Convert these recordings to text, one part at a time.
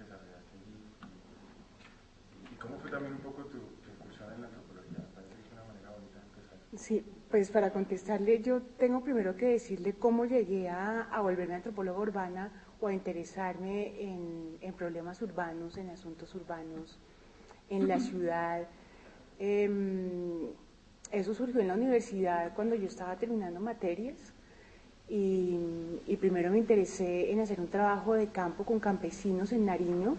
desarrollaste allí. ¿Y cómo fue también un poco tu incursión en la antropología? Me parece que es una manera bonita de empezar. Sí, pues para contestarle, yo tengo primero que decirle cómo llegué a volverme antropóloga urbana o a interesarme en problemas urbanos, en asuntos urbanos, en la ciudad. Eso surgió en la universidad cuando yo estaba terminando materias y primero me interesé en hacer un trabajo de campo con campesinos en Nariño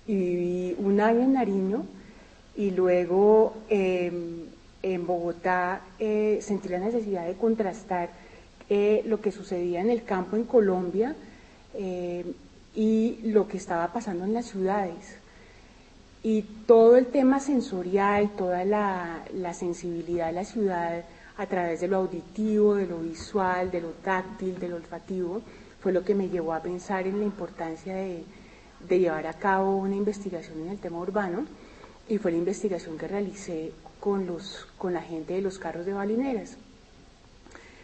y viví un año en Nariño y luego en Bogotá sentí la necesidad de contrastar lo que sucedía en el campo en Colombia y lo que estaba pasando en las ciudades. Y todo el tema sensorial, toda la sensibilidad de la ciudad a través de lo auditivo, de lo visual, de lo táctil, de lo olfativo, fue lo que me llevó a pensar en la importancia de llevar a cabo una investigación en el tema urbano, y fue la investigación que realicé con la gente de los carros de balineras.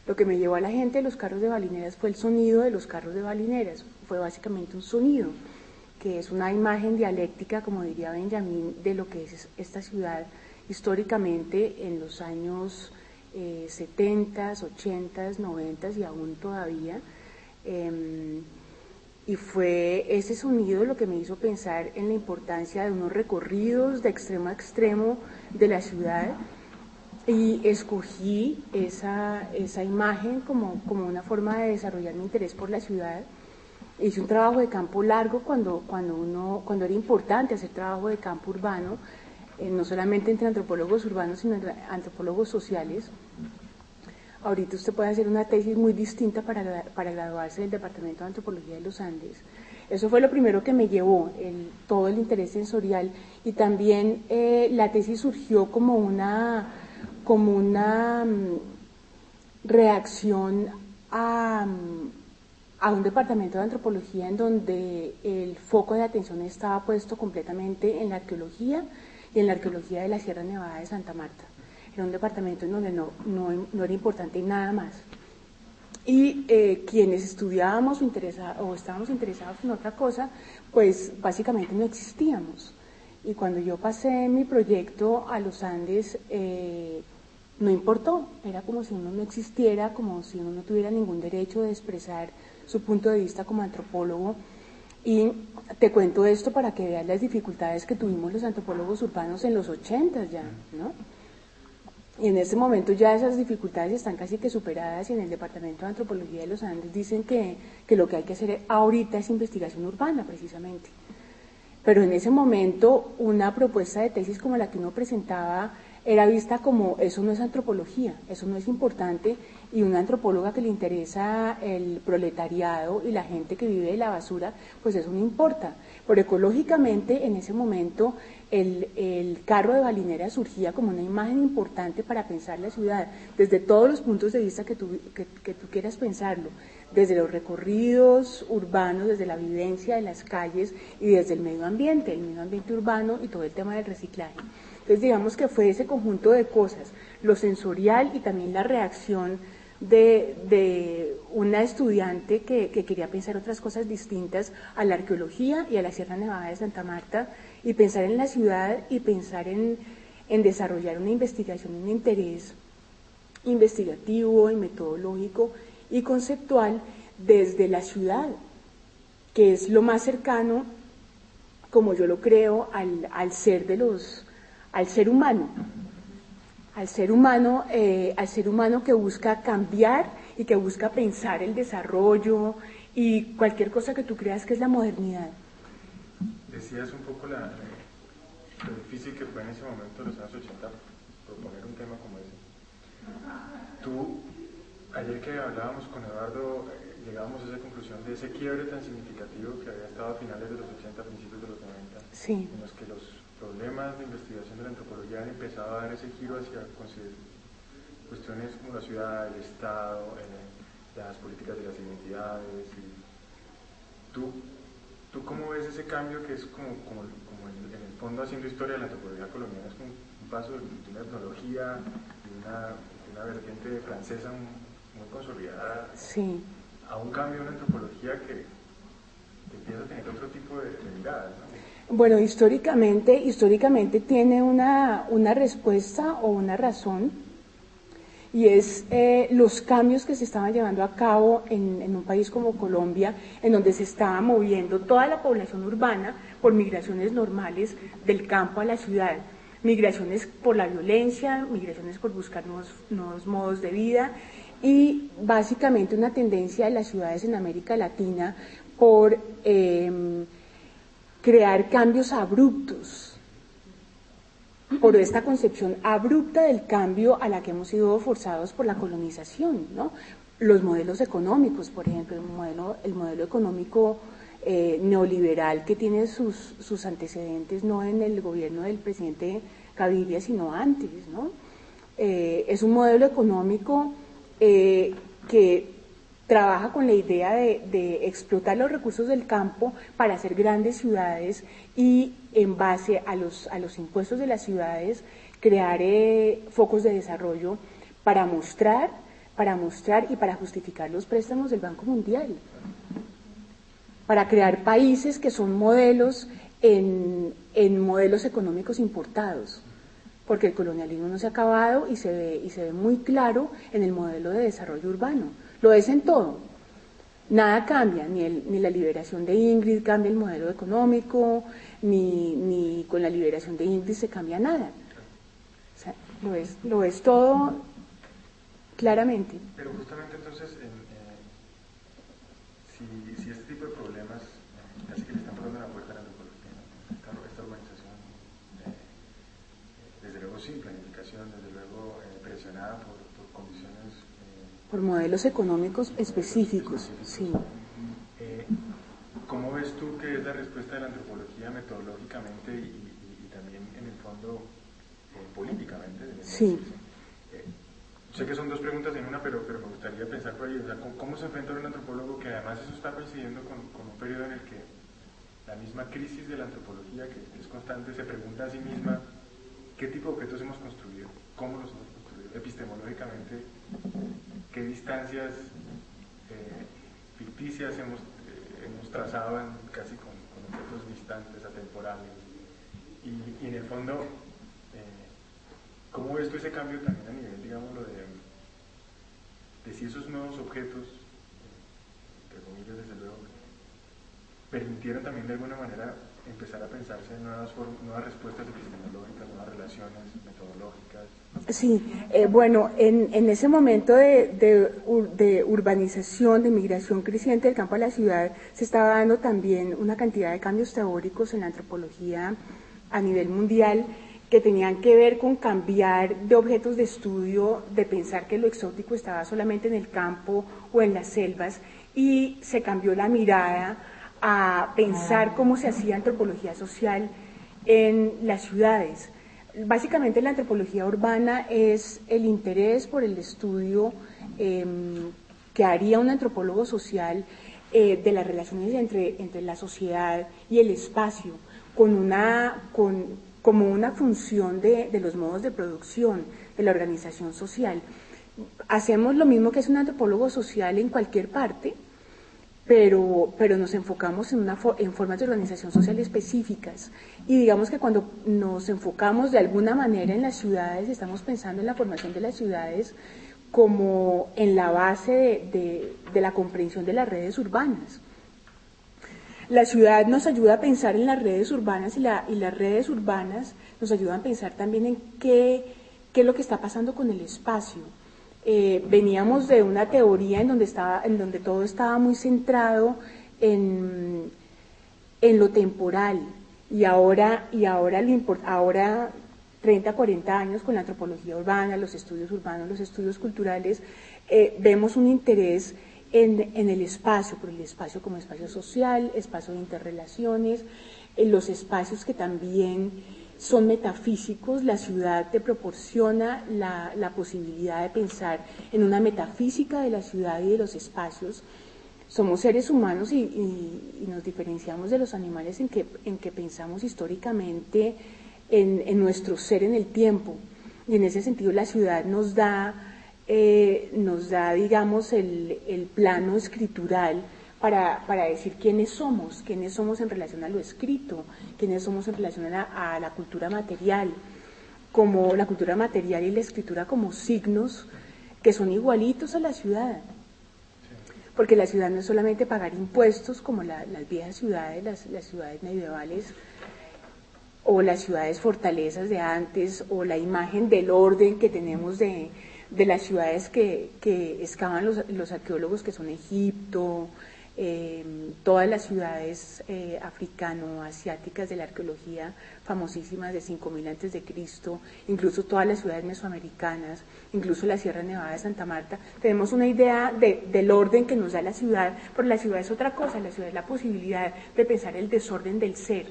Lo que me llevó a la gente de los carros de balineras fue el sonido de los carros de balineras, fue básicamente un sonido, que es una imagen dialéctica, como diría Benjamín, de lo que es esta ciudad históricamente en los años 70, 80, 90 y aún todavía. Y fue ese sonido lo que me hizo pensar en la importancia de unos recorridos de extremo a extremo de la ciudad, y escogí esa imagen como una forma de desarrollar mi interés por la ciudad. Hice un trabajo de campo largo cuando era importante hacer trabajo de campo urbano, no solamente entre antropólogos urbanos, sino entre antropólogos sociales. Ahorita usted puede hacer una tesis muy distinta para graduarse del Departamento de Antropología de los Andes. Eso fue lo primero que me llevó, todo el interés sensorial, y también la tesis surgió como una reacción a un departamento de antropología en donde el foco de atención estaba puesto completamente en la arqueología y en la arqueología de la Sierra Nevada de Santa Marta. Era un departamento en donde no era importante nada más. Y quienes estudiábamos o estábamos interesados en otra cosa, pues básicamente no existíamos. Y cuando yo pasé mi proyecto a los Andes, no importó, era como si uno no existiera, como si uno no tuviera ningún derecho de expresar su punto de vista como antropólogo. Y te cuento esto para que veas las dificultades que tuvimos los antropólogos urbanos en los 80 ya, ¿no? Y en este momento ya esas dificultades están casi que superadas, y en el Departamento de Antropología de los Andes dicen que lo que hay que hacer ahorita es investigación urbana, precisamente. Pero en ese momento una propuesta de tesis como la que uno presentaba era vista como: eso no es antropología, eso no es importante, y una antropóloga que le interesa el proletariado y la gente que vive de la basura, pues eso no importa. Pero ecológicamente en ese momento el carro de balinera surgía como una imagen importante para pensar la ciudad, desde todos los puntos de vista que tú quieras pensarlo, desde los recorridos urbanos, desde la vivencia de las calles y desde el medio ambiente urbano y todo el tema del reciclaje. Entonces digamos que fue ese conjunto de cosas, lo sensorial y también la reacción de una estudiante que quería pensar otras cosas distintas a la arqueología y a la Sierra Nevada de Santa Marta, y pensar en la ciudad y pensar en desarrollar una investigación, un interés investigativo y metodológico y conceptual desde la ciudad, que es lo más cercano, como yo lo creo, al ser humano. Al ser humano que busca cambiar y que busca pensar el desarrollo y cualquier cosa que tú creas que es la modernidad. Decías un poco lo difícil que fue en ese momento, en los años 80, proponer un tema como ese. Tú, ayer que hablábamos con Eduardo, llegábamos a esa conclusión de ese quiebre tan significativo que había estado a finales de los 80, principios de los 90, sí, en los que los problemas de investigación de la antropología han empezado a dar ese giro hacia cuestiones como la ciudad, el Estado, las políticas de las identidades. Y ¿Tú cómo ves ese cambio que es como en el fondo, haciendo historia de la antropología colombiana, es como un paso de una etnología, de una vertiente francesa muy consolidada, sí, a un cambio de una antropología que empieza a tener otro tipo de miradas, ¿no? Bueno, históricamente tiene una respuesta o una razón, y es los cambios que se estaban llevando a cabo en un país como Colombia, en donde se estaba moviendo toda la población urbana por migraciones normales del campo a la ciudad, migraciones por la violencia, migraciones por buscar nuevos modos de vida, y básicamente una tendencia de las ciudades en América Latina por crear cambios abruptos, por esta concepción abrupta del cambio a la que hemos sido forzados por la colonización, ¿no? Los modelos económicos, por ejemplo, el modelo económico neoliberal que tiene sus antecedentes no en el gobierno del presidente Gaviria, sino antes, ¿no? Es un modelo económico que trabaja con la idea de explotar los recursos del campo para hacer grandes ciudades y en base a los impuestos de las ciudades crear focos de desarrollo para mostrar y para justificar los préstamos del Banco Mundial, para crear países que son modelos en modelos económicos importados, porque el colonialismo no se ha acabado y se ve muy claro en el modelo de desarrollo urbano. Lo es en todo. Nada cambia, ni la liberación de Ingrid cambia el modelo económico, ni con la liberación de Ingrid se cambia nada. O sea, lo es todo claramente. Pero justamente entonces, si este tipo de problemas casi que le están poniendo la puerta a la antropología, ¿no? esta organización, desde luego sin planificación, desde luego presionada por condiciones... por modelos económicos específicos, sí. ¿Cómo ves tú que es la respuesta de la antropología metodológicamente y también en el fondo políticamente? Sí. Sé que son dos preguntas en una, pero me gustaría pensar por ahí, o sea, ¿cómo se enfrenta un antropólogo que además eso está coincidiendo con un periodo en el que la misma crisis de la antropología, que es constante, se pregunta a sí misma qué tipo de objetos hemos construido, cómo los hemos construido, epistemológicamente, qué distancias ficticias hemos trazado casi con objetos distantes, atemporales, y en el fondo, ¿cómo ves tú ese cambio también a nivel, digámoslo, de si esos nuevos objetos, entre comillas desde luego, permitieron también de alguna manera empezar a pensarse en nuevas respuestas epistemológicas, nuevas relaciones metodológicas? Sí, bueno, en ese momento de urbanización, de migración creciente del campo a la ciudad, se estaba dando también una cantidad de cambios teóricos en la antropología a nivel mundial que tenían que ver con cambiar de objetos de estudio, de pensar que lo exótico estaba solamente en el campo o en las selvas, y se cambió la mirada a pensar cómo se hacía antropología social en las ciudades. Básicamente la antropología urbana es el interés por el estudio que haría un antropólogo social de las relaciones entre la sociedad y el espacio, como una función de los modos de producción, de la organización social. Hacemos lo mismo que es un antropólogo social en cualquier parte, pero nos enfocamos en formas de organización social específicas, y digamos que cuando nos enfocamos de alguna manera en las ciudades, estamos pensando en la formación de las ciudades como en la base de la comprensión de las redes urbanas. La ciudad nos ayuda a pensar en las redes urbanas y las redes urbanas nos ayudan a pensar también en qué es lo que está pasando con el espacio. Veníamos de una teoría en donde todo estaba muy centrado en lo temporal, y ahora 30, 40 años con la antropología urbana, los estudios urbanos, los estudios culturales, vemos un interés en el espacio, por el espacio como espacio social, espacio de interrelaciones, en los espacios que también son metafísicos. La ciudad te proporciona la posibilidad de pensar en una metafísica de la ciudad y de los espacios. Somos seres humanos y nos diferenciamos de los animales en que pensamos históricamente en nuestro ser en el tiempo, y en ese sentido la ciudad nos da digamos, el plano escritural para decir quiénes somos en relación a lo escrito, quiénes somos en relación a la cultura material, como la cultura material y la escritura como signos que son igualitos a la ciudad. Porque la ciudad no es solamente pagar impuestos como las viejas ciudades, las ciudades medievales, o las ciudades fortalezas de antes, o la imagen del orden que tenemos de las ciudades que excavan los arqueólogos, que son Egipto, todas las ciudades africano-asiáticas de la arqueología famosísimas de 5000 antes de Cristo, incluso todas las ciudades mesoamericanas, incluso la Sierra Nevada de Santa Marta. Tenemos una idea del orden que nos da la ciudad, pero la ciudad es otra cosa. La ciudad es la posibilidad de pensar el desorden del ser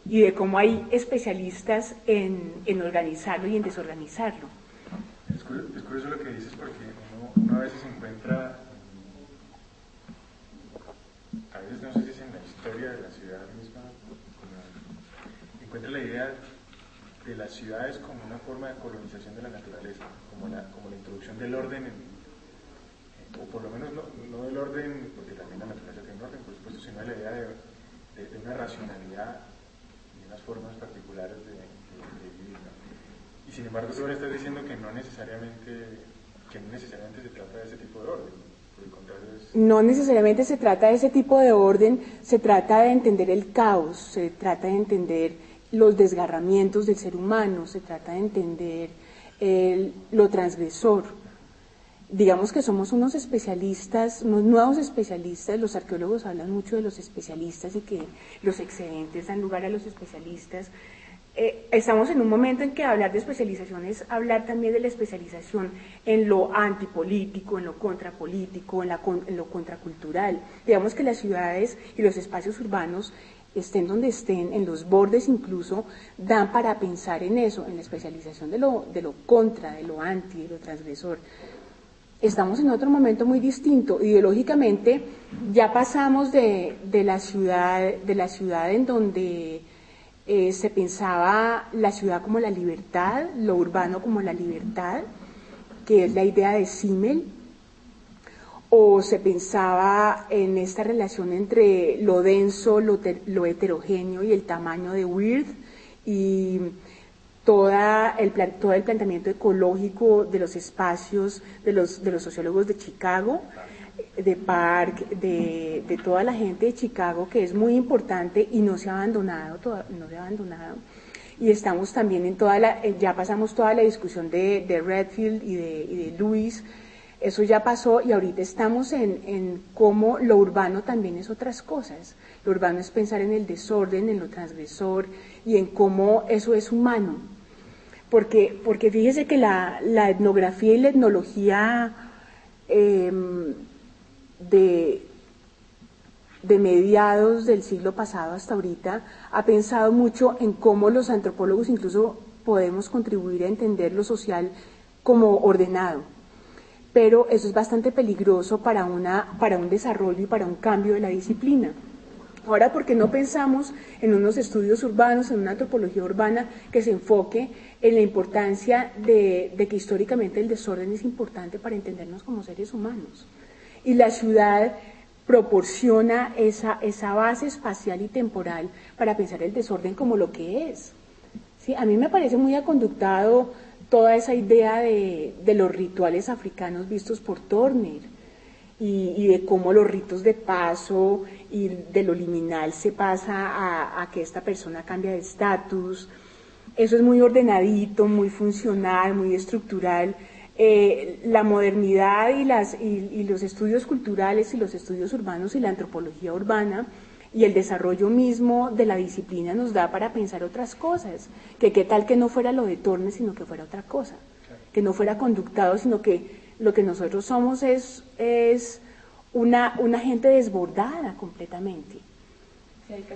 y de cómo hay especialistas en organizarlo y en desorganizarlo. Es curioso lo que dices, porque uno a veces encuentra, a veces no sé si es en la historia de la ciudad misma, encuentra la idea de las ciudades como una forma de colonización de la naturaleza, como la introducción del orden, o por lo menos no del orden, porque también la naturaleza tiene un orden, por supuesto, sino la idea de una racionalidad y unas formas particulares de vivir, ¿no? Y sin embargo tú ahora estás diciendo que no necesariamente se trata de ese tipo de orden. Por el contrario, no necesariamente se trata de ese tipo de orden, se trata de entender el caos, se trata de entender los desgarramientos del ser humano, se trata de entender lo transgresor. Digamos que somos unos especialistas, unos nuevos especialistas. Los arqueólogos hablan mucho de los especialistas y que los excedentes dan lugar a los especialistas. Estamos en un momento en que hablar de especialización es hablar también de la especialización en lo antipolítico, en lo contrapolítico, en lo contracultural. Digamos que las ciudades y los espacios urbanos, estén donde estén, en los bordes incluso, dan para pensar en eso, en la especialización de lo contra, de lo anti, de lo transgresor. Estamos en otro momento muy distinto. Ideológicamente ya pasamos de la ciudad en donde se pensaba la ciudad como la libertad, lo urbano como la libertad, que es la idea de Simmel, o se pensaba en esta relación entre lo denso, lo heterogéneo y el tamaño de Wirth, y todo el planteamiento ecológico de los espacios de los sociólogos de Chicago, de Park, de toda la gente de Chicago, que es muy importante y no se ha abandonado, y estamos también ya pasamos toda la discusión de Redfield y de Lewis. Eso ya pasó y ahorita estamos en cómo lo urbano también es otras cosas. Lo urbano es pensar en el desorden, en lo transgresor y en cómo eso es humano. Porque fíjese que la etnografía y la etnología de mediados del siglo pasado hasta ahorita ha pensado mucho en cómo los antropólogos incluso podemos contribuir a entender lo social como ordenado. Pero eso es bastante peligroso para un desarrollo y para un cambio de la disciplina. Ahora, ¿por qué no pensamos en unos estudios urbanos, en una antropología urbana que se enfoque en la importancia de que históricamente el desorden es importante para entendernos como seres humanos? Y la ciudad proporciona esa base espacial y temporal para pensar el desorden como lo que es. ¿Sí? A mí me parece muy aconductado toda esa idea de los rituales africanos vistos por Turner y de cómo los ritos de paso y de lo liminal se pasa a que esta persona cambia de estatus. Eso es muy ordenadito, muy funcional, muy estructural. La modernidad y los estudios culturales y los estudios urbanos y la antropología urbana y el desarrollo mismo de la disciplina nos da para pensar otras cosas, que qué tal que no fuera lo de Turner, sino que fuera otra cosa, que no fuera conductado, sino que lo que nosotros somos es una gente desbordada completamente,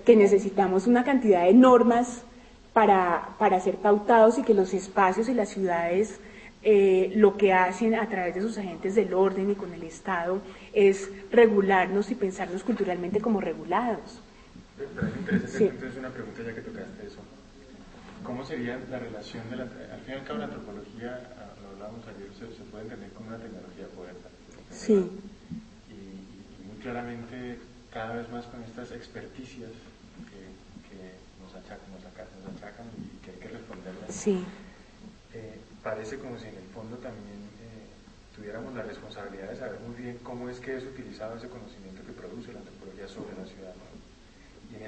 que necesitamos una cantidad de normas para ser pautados y que los espacios y las ciudades lo que hacen a través de sus agentes del orden y con el Estado es regularnos y pensarnos culturalmente como regulados. Pero es interesante, entonces una pregunta ya que tocaste eso. ¿Cómo sería la relación al fin y al cabo la antropología, lo hablábamos ayer, se puede entender como una tecnología de poder? Sí. Y claramente cada vez más con estas experticias que nos achacan y que hay que responderlas. Sí. Parece como si en el fondo también tuviéramos la responsabilidad de saber muy bien cómo es que es utilizado ese conocimiento que produce la antropología sobre la ciudad, ¿no? Y en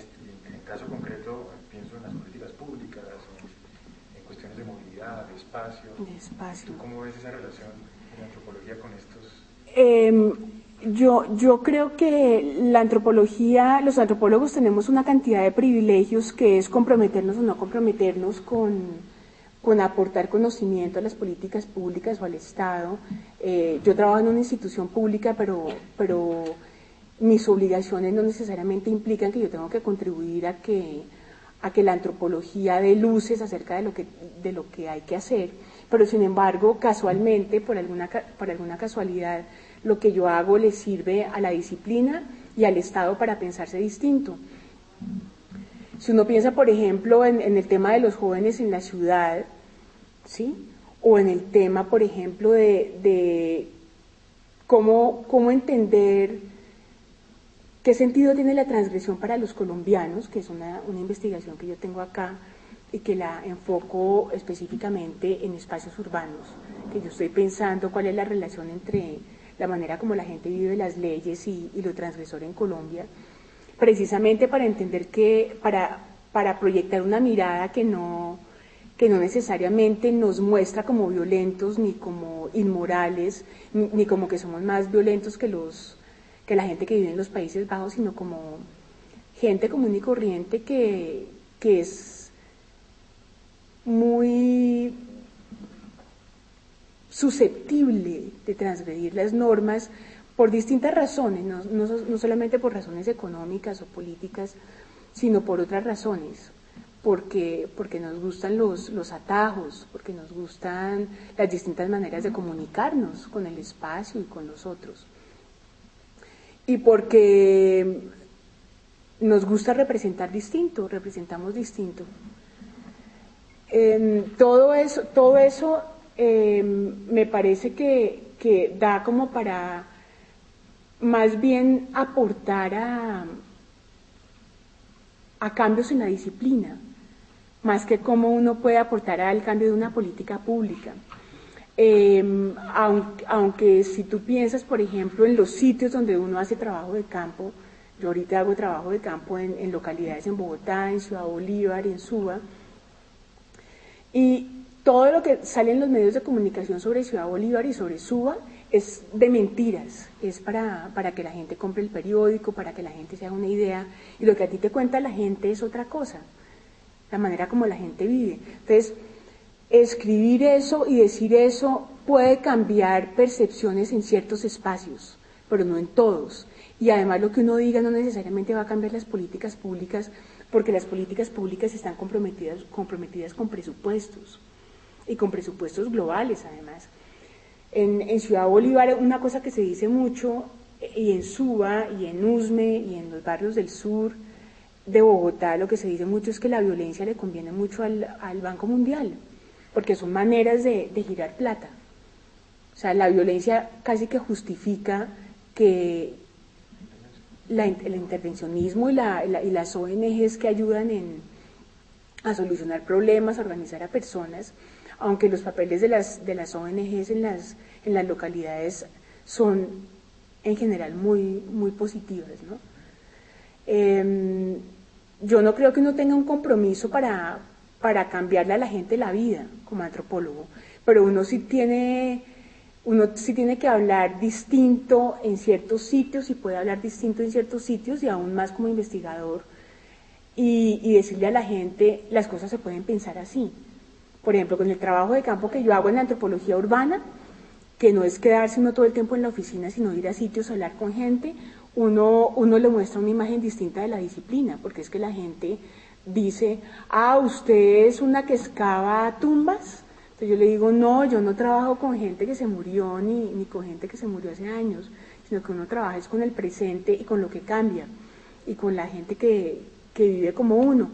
el caso concreto pienso en las políticas públicas, en cuestiones de movilidad, de espacio. ¿Tú cómo ves esa relación de la antropología con estos? Yo creo que la antropología, los antropólogos tenemos una cantidad de privilegios que es comprometernos o no comprometernos con aportar conocimiento a las políticas públicas o al Estado. Yo trabajo en una institución pública, pero mis obligaciones no necesariamente implican que yo tengo que contribuir a que la antropología dé luces acerca de lo que hay que hacer, pero sin embargo, casualmente, por alguna casualidad, lo que yo hago le sirve a la disciplina y al Estado para pensarse distinto. Si uno piensa, por ejemplo, en el tema de los jóvenes en la ciudad, ¿sí? O en el tema, por ejemplo, de cómo entender qué sentido tiene la transgresión para los colombianos, que es una investigación que yo tengo acá y que la enfoco específicamente en espacios urbanos, que yo estoy pensando cuál es la relación entre la manera como la gente vive las leyes y lo transgresor en Colombia, precisamente para entender que, para proyectar una mirada que no necesariamente nos muestra como violentos, ni como inmorales, ni como que somos más violentos que la gente que vive en los Países Bajos, sino como gente común y corriente que es muy susceptible de transgredir las normas por distintas razones, no solamente por razones económicas o políticas, sino por otras razones, porque nos gustan los atajos, porque nos gustan las distintas maneras de comunicarnos con el espacio y con los otros, y porque nos gusta representar distinto, representamos distinto. Todo eso me parece que da como para más bien aportar a cambios en la disciplina, más que cómo uno puede aportar al cambio de una política pública. Aunque si tú piensas, por ejemplo, en los sitios donde uno hace trabajo de campo, yo ahorita hago trabajo de campo en localidades en Bogotá, en Ciudad Bolívar, en Suba, y todo lo que sale en los medios de comunicación sobre Ciudad Bolívar y sobre Suba es de mentiras, es para que la gente compre el periódico, para que la gente se haga una idea, y lo que a ti te cuenta la gente es otra cosa, la manera como la gente vive. Entonces, escribir eso y decir eso puede cambiar percepciones en ciertos espacios, pero no en todos. Y además lo que uno diga no necesariamente va a cambiar las políticas públicas, porque las políticas públicas están comprometidas con presupuestos, y con presupuestos globales además. En Ciudad Bolívar una cosa que se dice mucho, y en Suba, y en Usme, y en los barrios del sur de Bogotá, lo que se dice mucho es que la violencia le conviene mucho al Banco Mundial, porque son maneras de girar plata. O sea, la violencia casi que justifica que el intervencionismo y las ONGs que ayudan a solucionar problemas, a organizar a personas, aunque los papeles de las ONGs en las localidades son en general muy, muy positivos, ¿no? Yo no creo que uno tenga un compromiso para cambiarle a la gente la vida como antropólogo, pero uno sí tiene que hablar distinto en ciertos sitios y puede hablar distinto en ciertos sitios y aún más como investigador y decirle a la gente las cosas se pueden pensar así. Por ejemplo, con el trabajo de campo que yo hago en la antropología urbana, que no es quedarse uno todo el tiempo en la oficina, sino ir a sitios a hablar con gente, uno le muestra una imagen distinta de la disciplina, porque es que la gente dice, usted es una que excava tumbas. Entonces yo le digo, no, yo no trabajo con gente que se murió ni con gente que se murió hace años, sino que uno trabaja es con el presente y con lo que cambia, y con la gente que vive como uno.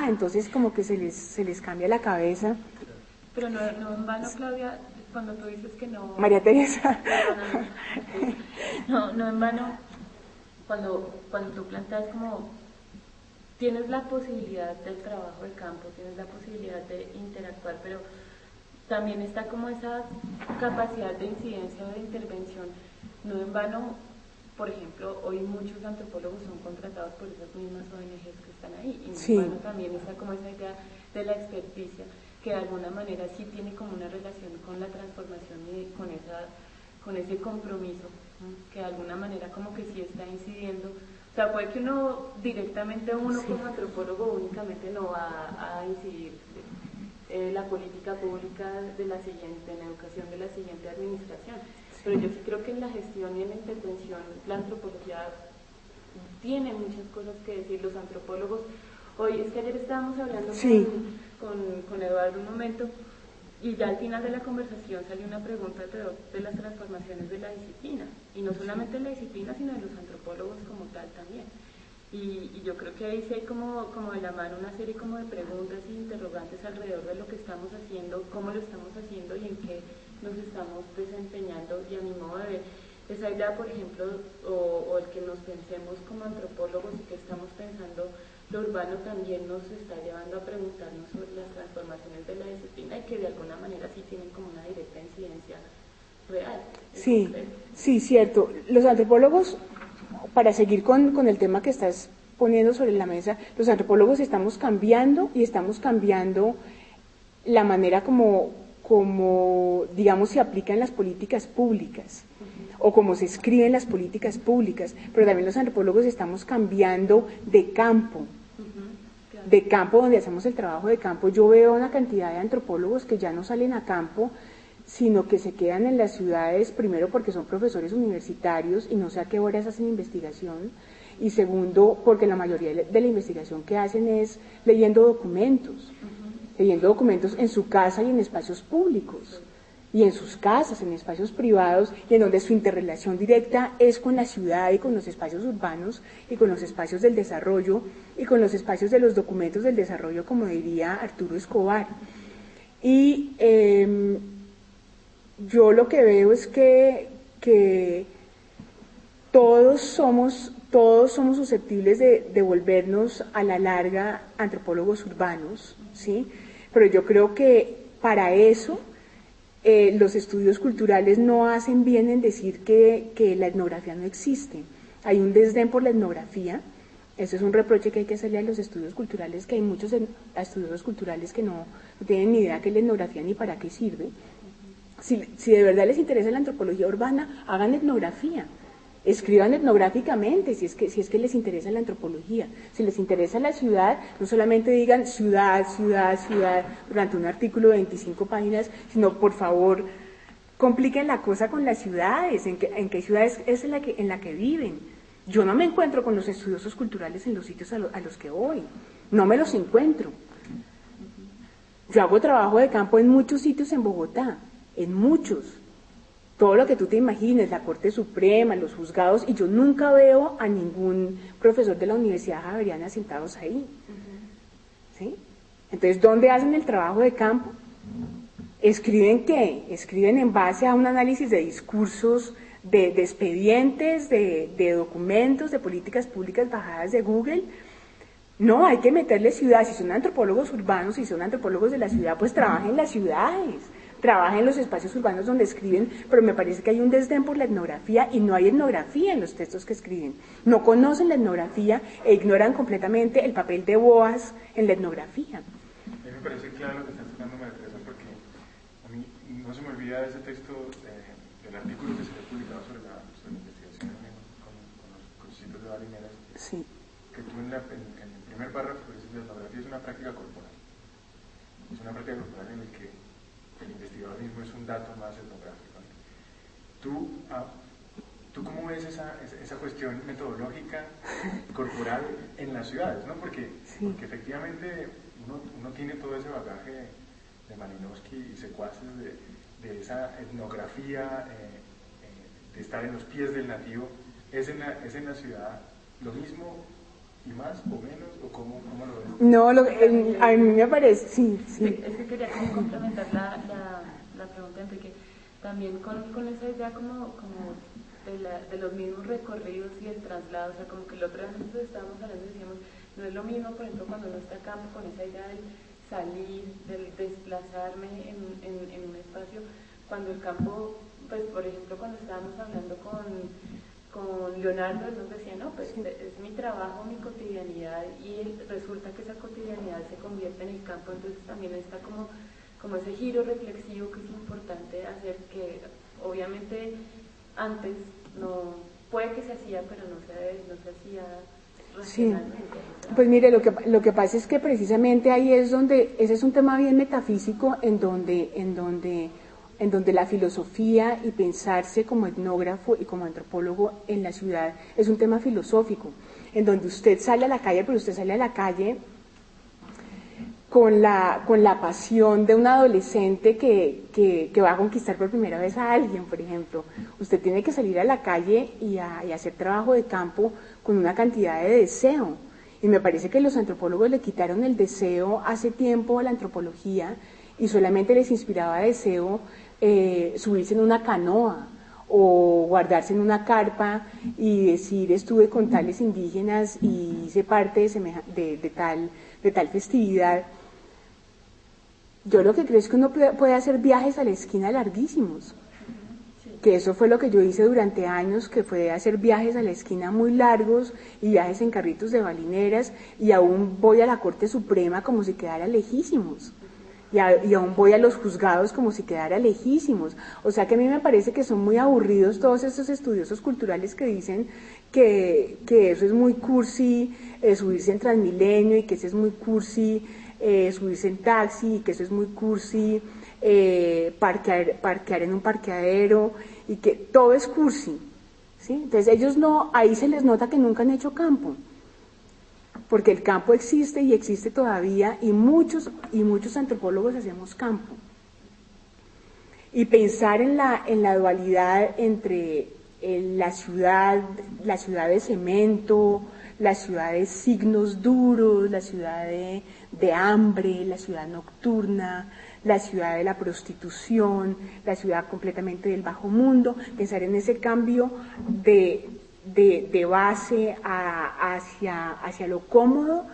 Entonces como que se les cambia la cabeza. Pero no en vano, Claudia, cuando tú dices que no... María Teresa. No en vano, cuando tú planteas como tienes la posibilidad del trabajo de campo, tienes la posibilidad de interactuar, pero también está como esa capacidad de incidencia o de intervención. No en vano, por ejemplo, hoy muchos antropólogos son contratados por esas mismas ONGs que están ahí, y no en vano también está como esa idea de la experticia, que de alguna manera sí tiene como una relación con la transformación y con ese compromiso, ¿no? Que de alguna manera como que sí está incidiendo. O sea, puede que uno como antropólogo únicamente no va a incidir la política pública en la educación de la siguiente administración, pero yo sí creo que en la gestión y en la intervención la antropología tiene muchas cosas que decir. Los antropólogos, es que ayer estábamos hablando con Eduardo un momento, y ya al final de la conversación salió una pregunta de las transformaciones de la disciplina, y no solamente de la disciplina, sino de los antropólogos como tal también. Y yo creo que ahí sí hay como de la mano una serie como de preguntas e interrogantes alrededor de lo que estamos haciendo, cómo lo estamos haciendo y en qué nos estamos desempeñando. Y a mi modo de ver, esa idea, por ejemplo, o el que nos pensemos como antropólogos y que estamos pensando lo urbano, también nos está llevando a preguntarnos sobre las transformaciones de la disciplina, y que de alguna manera sí tienen como una directa incidencia real. Sí, cierto. Los antropólogos, para seguir con el tema que estás poniendo sobre la mesa, los antropólogos estamos cambiando la manera como digamos, se aplican las políticas públicas o como se escriben las políticas públicas, pero también los antropólogos estamos cambiando de campo, donde hacemos el trabajo de campo. Yo veo una cantidad de antropólogos que ya no salen a campo, sino que se quedan en las ciudades, primero porque son profesores universitarios y no sé a qué horas hacen investigación, y segundo porque la mayoría de la investigación que hacen es leyendo documentos en su casa y en espacios públicos, y en sus casas, en espacios privados, y en donde su interrelación directa es con la ciudad y con los espacios urbanos y con los espacios del desarrollo y con los espacios de los documentos del desarrollo, como diría Arturo Escobar. Y yo lo que veo es que todos somos susceptibles de volvernos a la larga antropólogos urbanos, ¿sí? Pero yo creo que para eso los estudios culturales no hacen bien en decir que la etnografía no existe. Hay un desdén por la etnografía. Eso es un reproche que hay que hacerle a los estudios culturales, que hay muchos estudiosos culturales que no tienen ni idea qué es la etnografía ni para qué sirve. Si de verdad les interesa la antropología urbana, hagan etnografía, escriban etnográficamente si es que les interesa la antropología. Si les interesa la ciudad, no solamente digan ciudad, ciudad, ciudad durante un artículo de 25 páginas, sino por favor compliquen la cosa con las ciudades, en qué ciudades es en la que viven. Yo no me encuentro con los estudiosos culturales en los sitios a los que voy, no me los encuentro. Yo hago trabajo de campo en muchos sitios en Bogotá, en muchos, todo lo que tú te imagines, la Corte Suprema, los juzgados, y yo nunca veo a ningún profesor de la Universidad Javeriana sentados ahí. ¿Sí? Entonces, ¿dónde hacen el trabajo de campo? ¿Escriben qué? Escriben en base a un análisis de discursos, de expedientes, de documentos, de políticas públicas bajadas de Google. No, hay que meterle ciudad. Si son antropólogos urbanos, si son antropólogos de la ciudad, pues trabajen en las ciudades, trabajen en los espacios urbanos donde escriben, pero me parece que hay un desdén por la etnografía, y no hay etnografía en los textos que escriben. No conocen la etnografía e ignoran completamente el papel de Boas en la etnografía. A mí me parece claro lo que estás tocando, María Teresa, porque a mí no se me olvida ese texto del artículo que se había publicado sobre la investigación con los sitios de Barineras, Sí. que tú en el primer párrafo dices que la etnografía es una práctica corporal. Es una práctica corporal en la que el investigador mismo es un dato más etnográfico, ¿no? ¿Tú cómo ves esa cuestión metodológica corporal en las ciudades, ¿no? Porque efectivamente uno tiene todo ese bagaje de Malinowski y secuaces de esa etnografía, de estar en los pies del nativo. ¿Es en la ciudad lo mismo y más o menos, o cómo lo ves? No, a mí me parece, sí. Es que quería como complementar la pregunta, Enrique. también con esa idea como de los mismos recorridos y el traslado, o sea, como que el otro día nosotros estábamos hablando y decíamos, no es lo mismo, por ejemplo, cuando uno está acá con esa idea del salir, del desplazarme en un espacio, cuando el campo, pues por ejemplo, cuando estábamos hablando con Leonardo, él nos decía, no, pues es mi trabajo, mi cotidianidad, y resulta que esa cotidianidad se convierte en el campo, entonces también está como ese giro reflexivo que es importante hacer, que obviamente antes no, puede que se hacía, pero no se hacía racionalmente. Sí. Pues mire, lo que pasa es que precisamente ahí es donde, ese es un tema bien metafísico, en donde la filosofía y pensarse como etnógrafo y como antropólogo en la ciudad es un tema filosófico, en donde usted sale a la calle, pero usted sale a la calle con la pasión de un adolescente que va a conquistar por primera vez a alguien, por ejemplo. Usted tiene que salir a la calle y hacer trabajo de campo con una cantidad de deseo. Y me parece que los antropólogos le quitaron el deseo hace tiempo a la antropología y solamente les inspiraba deseo subirse en una canoa o guardarse en una carpa y decir estuve con tales indígenas y hice parte de tal festividad. Yo lo que creo es que uno puede hacer viajes a la esquina larguísimos, que eso fue lo que yo hice durante años, que fue hacer viajes a la esquina muy largos y viajes en carritos de balineras, y aún voy a la Corte Suprema como si quedara lejísimos. Y aún voy a los juzgados como si quedara lejísimos. O sea que a mí me parece que son muy aburridos todos esos estudiosos culturales que dicen que eso es muy cursi, subirse en Transmilenio, y que eso es muy cursi, subirse en taxi, y que eso es muy cursi, parquear en un parqueadero, y que todo es cursi, ¿sí? Entonces ellos no, ahí se les nota que nunca han hecho campo, porque el campo existe y existe todavía, y muchos antropólogos hacemos campo. Y pensar en la dualidad entre la ciudad de cemento, la ciudad de signos duros, la ciudad de hambre, la ciudad nocturna, la ciudad de la prostitución, la ciudad completamente del bajo mundo, pensar en ese cambio de base hacia lo cómodo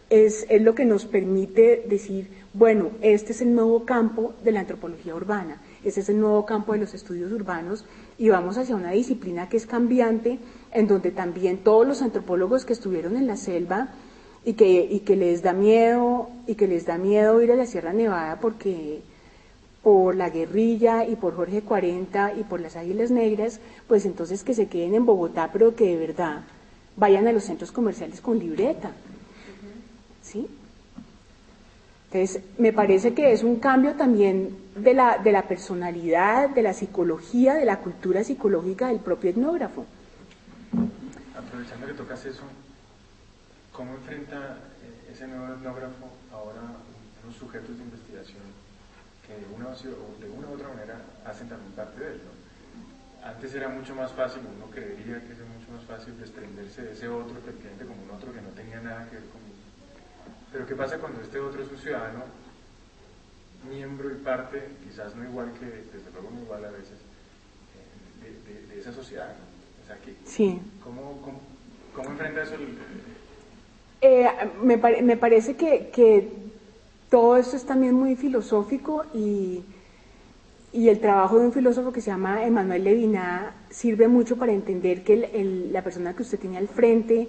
es lo que nos permite decir, bueno, este es el nuevo campo de la antropología urbana, este es el nuevo campo de los estudios urbanos, y vamos hacia una disciplina que es cambiante, en donde también todos los antropólogos que estuvieron en la selva y que les da miedo ir a la Sierra Nevada por la guerrilla y por Jorge 40 y por las Águilas Negras, pues entonces que se queden en Bogotá, pero que de verdad vayan a los centros comerciales con libreta, ¿sí? Entonces, me parece que es un cambio también de la personalidad, de la psicología, de la cultura psicológica del propio etnógrafo. Aprovechando que tocas eso, ¿cómo enfrenta ese nuevo etnógrafo ahora unos sujetos de investigación que de una u otra manera hacen también parte de él, ¿no? Antes era mucho más fácil, uno creería que es mucho más fácil desprenderse de ese otro, efectivamente, como un otro que no tenía nada que ver conmigo. Pero ¿qué pasa cuando este otro es un ciudadano, miembro y parte, quizás no igual que, desde luego no igual a veces, de esa sociedad, ¿no? O sea, sí. ¿Cómo enfrenta eso? Me parece que todo esto es también muy filosófico, y el trabajo de un filósofo que se llama Emmanuel Levinas sirve mucho para entender que la persona que usted tiene al frente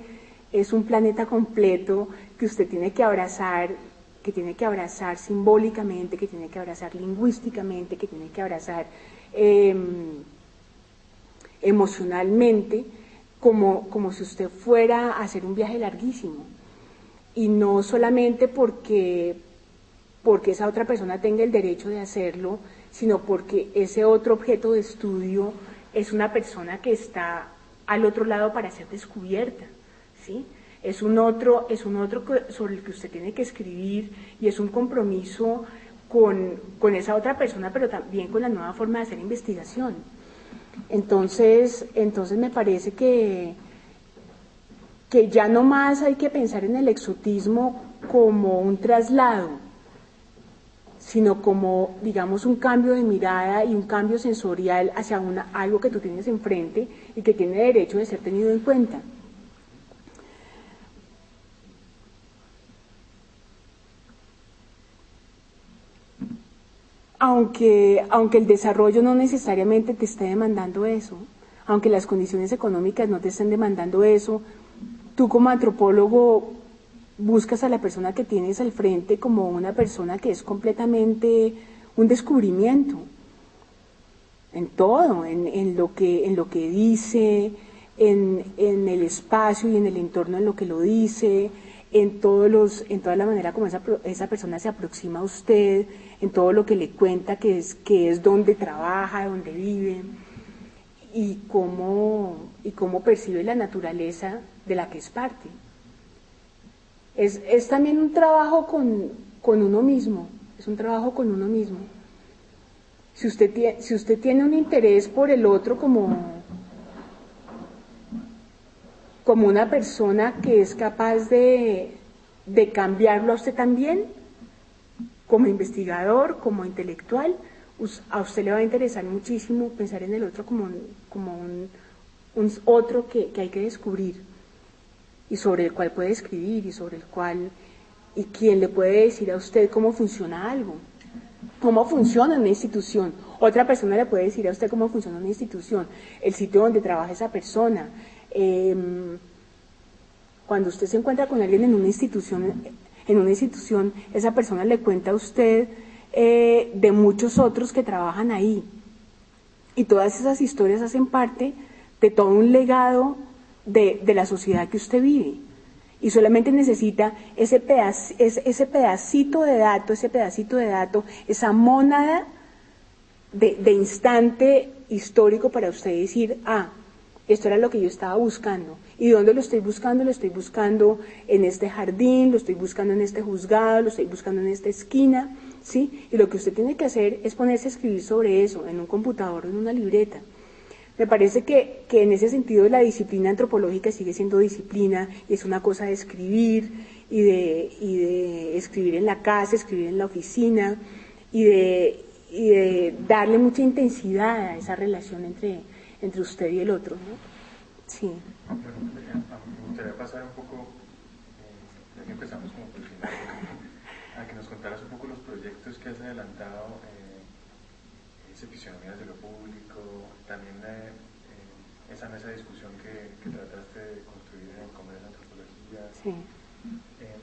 es un planeta completo que usted tiene que abrazar simbólicamente, que tiene que abrazar lingüísticamente, que tiene que abrazar emocionalmente, como si usted fuera a hacer un viaje larguísimo, y no solamente porque esa otra persona tenga el derecho de hacerlo, sino porque ese otro objeto de estudio es una persona que está al otro lado para ser descubierta, ¿sí? Es un otro sobre el que usted tiene que escribir, y es un compromiso con esa otra persona, pero también con la nueva forma de hacer investigación. Entonces me parece que ya no más hay que pensar en el exotismo como un traslado, sino como, digamos, un cambio de mirada y un cambio sensorial hacia algo que tú tienes enfrente y que tiene derecho de ser tenido en cuenta. Aunque el desarrollo no necesariamente te esté demandando eso, aunque las condiciones económicas no te estén demandando eso, tú como antropólogo buscas a la persona que tienes al frente como una persona que es completamente un descubrimiento en todo, en lo que dice, en el espacio y en el entorno en lo que lo dice, en toda la manera como esa persona se aproxima a usted, en todo lo que le cuenta que es donde trabaja, donde vive, y cómo percibe la naturaleza de la que es parte. Es también un trabajo con uno mismo, es un trabajo con uno mismo. Si usted tiene un interés por el otro como una persona que es capaz de cambiarlo a usted también, como investigador, como intelectual, a usted le va a interesar muchísimo pensar en el otro como un otro que hay que descubrir y sobre el cual puede escribir y quien le puede decir a usted cómo funciona algo, cómo funciona una institución. Otra persona le puede decir a usted cómo funciona una institución, el sitio donde trabaja esa persona. Cuando usted se encuentra con alguien en una institución, esa persona le cuenta a usted de muchos otros que trabajan ahí. Y todas esas historias hacen parte de todo un legado de la sociedad que usted vive. Y solamente necesita ese pedacito de dato, esa mónada de instante histórico para usted decir, esto era lo que yo estaba buscando. ¿Y dónde lo estoy buscando? Lo estoy buscando en este jardín, lo estoy buscando en este juzgado, lo estoy buscando en esta esquina, ¿sí? Y lo que usted tiene que hacer es ponerse a escribir sobre eso, en un computador o en una libreta. Me parece que en ese sentido la disciplina antropológica sigue siendo disciplina, y es una cosa de escribir, y de escribir en la casa, escribir en la oficina, y de darle mucha intensidad a esa relación entre usted y el otro, ¿no? Sí. Bueno, me gustaría pasar un poco, ya que empezamos como por el final, a que nos contaras un poco los proyectos que has adelantado, Fisonomías de lo Público, también esa mesa de discusión que trataste de construir en el Congreso de Antropología. Sí.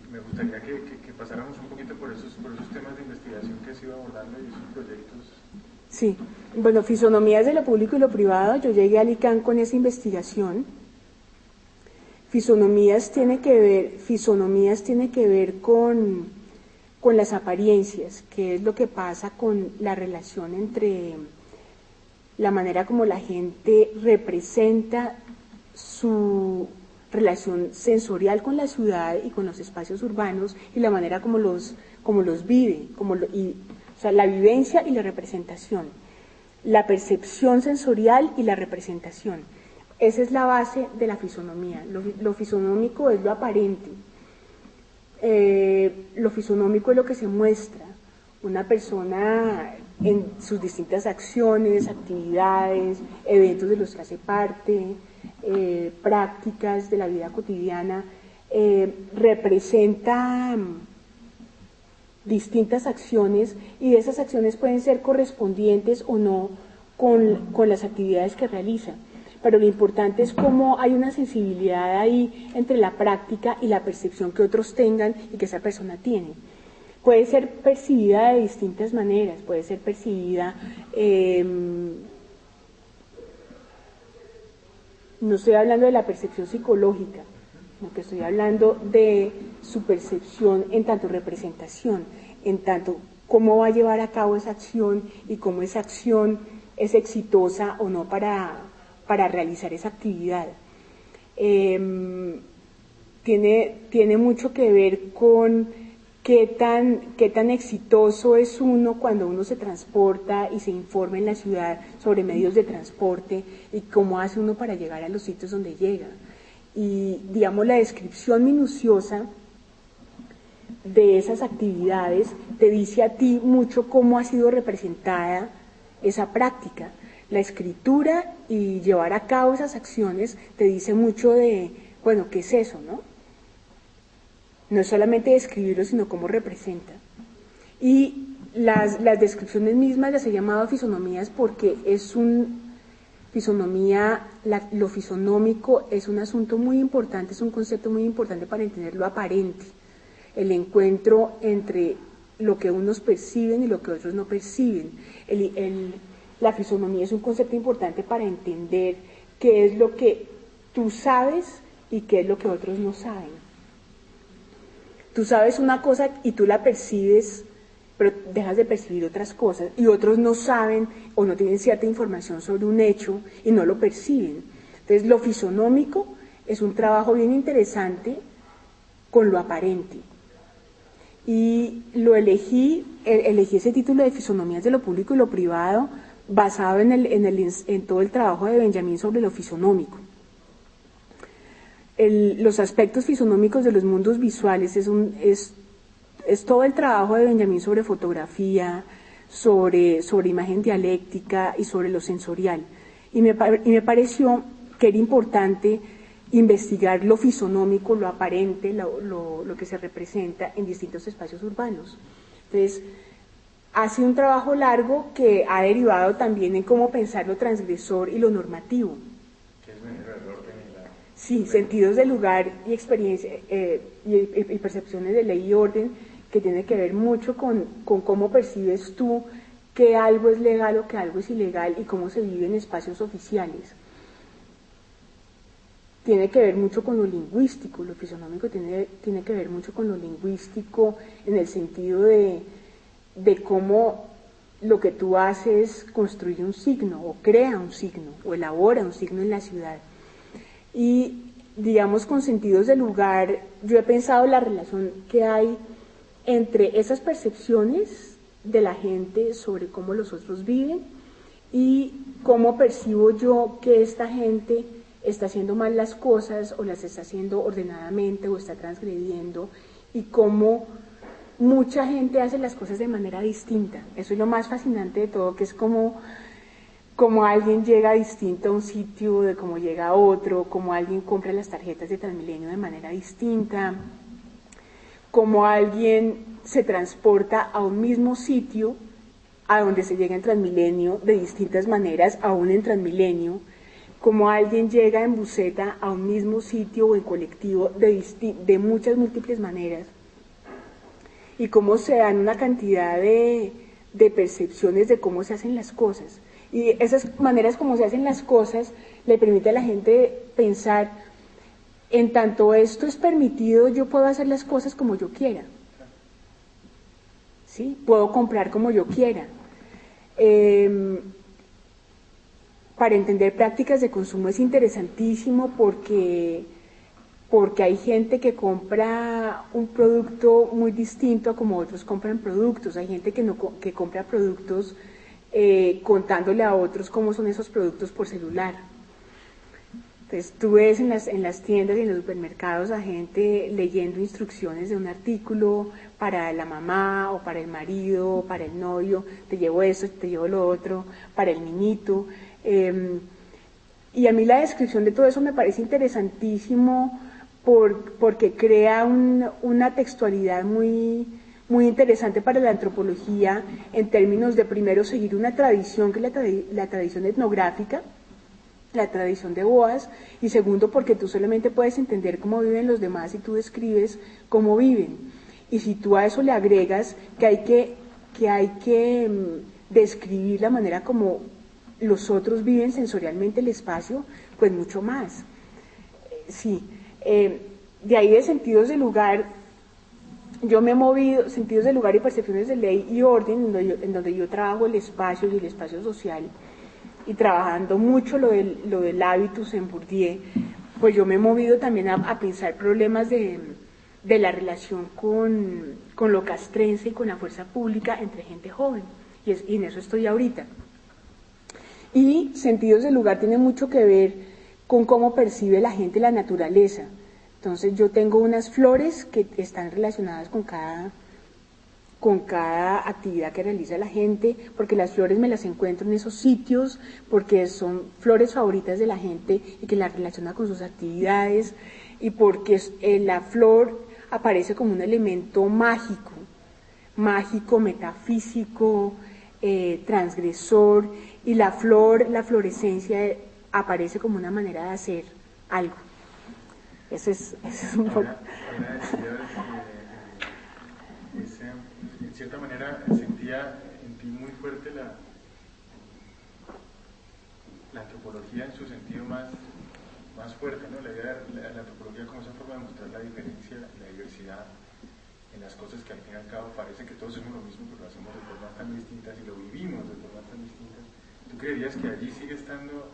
Me gustaría que pasáramos un poquito por esos temas de investigación que has ido abordando y esos proyectos. Sí, bueno, Fisonomías de lo Público y lo Privado, yo llegué a Alicante con esa investigación. Fisonomías tiene que ver con las apariencias, que es lo que pasa con la relación entre la manera como la gente representa su relación sensorial con la ciudad y con los espacios urbanos, y la manera como los vive, o sea, la vivencia y la representación, la percepción sensorial y la representación. Esa es la base de la fisonomía. Lo fisonómico es lo aparente. Lo fisonómico es lo que se muestra, una persona en sus distintas acciones, actividades, eventos de los que hace parte, prácticas de la vida cotidiana, representa distintas acciones, y de esas acciones pueden ser correspondientes o no con las actividades que realiza. Pero lo importante es cómo hay una sensibilidad ahí entre la práctica y la percepción que otros tengan y que esa persona tiene. Puede ser percibida de distintas maneras, puede ser percibida, no estoy hablando de la percepción psicológica, sino que estoy hablando de su percepción en tanto representación, en tanto cómo va a llevar a cabo esa acción y cómo esa acción es exitosa o no para realizar esa actividad. Tiene mucho que ver con qué tan exitoso es uno cuando uno se transporta y se informa en la ciudad sobre medios de transporte, y cómo hace uno para llegar a los sitios donde llega. Y, digamos, la descripción minuciosa de esas actividades te dice a ti mucho cómo ha sido representada esa práctica. La escritura y llevar a cabo esas acciones te dice mucho de, bueno, ¿qué es eso, no? No es solamente describirlo, sino cómo representa. Y las descripciones mismas las he llamado fisonomías porque es lo fisonómico es un asunto muy importante, es un concepto muy importante para entender lo aparente, el encuentro entre lo que unos perciben y lo que otros no perciben. La fisonomía es un concepto importante para entender qué es lo que tú sabes y qué es lo que otros no saben. Tú sabes una cosa y tú la percibes, pero dejas de percibir otras cosas, y otros no saben o no tienen cierta información sobre un hecho y no lo perciben. Entonces, lo fisonómico es un trabajo bien interesante con lo aparente. Y elegí ese título de Fisonomías de lo público y lo privado, basado en todo el trabajo de Benjamín sobre lo fisonómico. Los aspectos fisonómicos de los mundos visuales es todo el trabajo de Benjamín sobre fotografía, sobre imagen dialéctica y sobre lo sensorial. Y me pareció que era importante investigar lo fisonómico, lo aparente, lo que se representa en distintos espacios urbanos. Entonces, ha sido un trabajo largo que ha derivado también en cómo pensar lo transgresor y lo normativo. ¿Qué es venir al orden y la... Sí, sentidos de lugar y experiencia y percepciones de ley y orden, que tiene que ver mucho con cómo percibes tú que algo es legal o que algo es ilegal y cómo se vive en espacios oficiales. Tiene que ver mucho con lo lingüístico, lo fisonómico tiene que ver mucho con lo lingüístico en el sentido de cómo lo que tú haces construye un signo o crea un signo o elabora un signo en la ciudad. Y digamos con sentidos de lugar, yo he pensado la relación que hay entre esas percepciones de la gente sobre cómo los otros viven y cómo percibo yo que esta gente está haciendo mal las cosas o las está haciendo ordenadamente o está transgrediendo, y cómo mucha gente hace las cosas de manera distinta. Eso es lo más fascinante de todo, que es como alguien llega distinto a un sitio de cómo llega a otro, como alguien compra las tarjetas de Transmilenio de manera distinta, como alguien se transporta a un mismo sitio a donde se llega en Transmilenio de distintas maneras, aún en Transmilenio, como alguien llega en buseta a un mismo sitio o en colectivo de muchas múltiples maneras, y cómo se dan una cantidad de percepciones de cómo se hacen las cosas. Y esas maneras como se hacen las cosas le permite a la gente pensar, en tanto esto es permitido, yo puedo hacer las cosas como yo quiera. ¿Sí? Puedo comprar como yo quiera. Para entender prácticas de consumo es interesantísimo porque hay gente que compra un producto muy distinto a como otros compran productos. Hay gente que compra productos contándole a otros cómo son esos productos por celular. Entonces tú ves en las tiendas y en los supermercados a gente leyendo instrucciones de un artículo para la mamá o para el marido o para el novio, te llevo eso, te llevo lo otro, para el niñito. Y a mí la descripción de todo eso me parece interesantísimo porque crea una textualidad muy interesante para la antropología en términos de, primero, seguir una tradición que es la tradición etnográfica, la tradición de Boas, y segundo, porque tú solamente puedes entender cómo viven los demás si tú describes cómo viven. Y si tú a eso le agregas que hay que describir la manera como los otros viven sensorialmente el espacio, pues mucho más. Sí, de ahí de sentidos de lugar, yo me he movido, sentidos de lugar y percepciones de ley y orden, en donde yo trabajo el espacio y el espacio social, y trabajando mucho lo del hábitus en Bourdieu, pues yo me he movido también a pensar problemas de la relación con lo castrense y con la fuerza pública entre gente joven, y en eso estoy ahorita. Y sentidos del lugar tiene mucho que ver con cómo percibe la gente la naturaleza. Entonces yo tengo unas flores que están relacionadas con cada actividad que realiza la gente, porque las flores me las encuentro en esos sitios, porque son flores favoritas de la gente y que las relaciona con sus actividades, y porque la flor aparece como un elemento mágico, metafísico, transgresor, y la florescencia aparece como una manera de hacer algo. Ese es un poco. En cierta manera sentía en ti muy fuerte la antropología en su sentido más fuerte, ¿no? La idea de la antropología como esa forma de mostrar la diferencia, la diversidad en las cosas que al fin y al cabo parece que todos somos lo mismo, pero lo hacemos de formas tan distintas y lo vivimos de formas tan distintas. ¿Tú creerías que allí sigue estando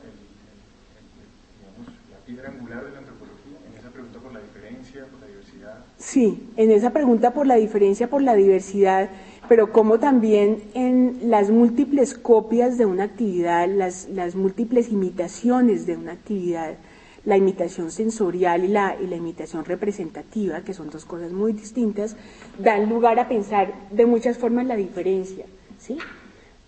digamos, la piedra angular de la antropología, en esa pregunta por la diferencia, por la diversidad? Sí, en esa pregunta por la diferencia, por la diversidad, pero como también en las múltiples copias de una actividad, las múltiples imitaciones de una actividad, la imitación sensorial y la imitación representativa, que son dos cosas muy distintas, dan lugar a pensar de muchas formas la diferencia, ¿sí?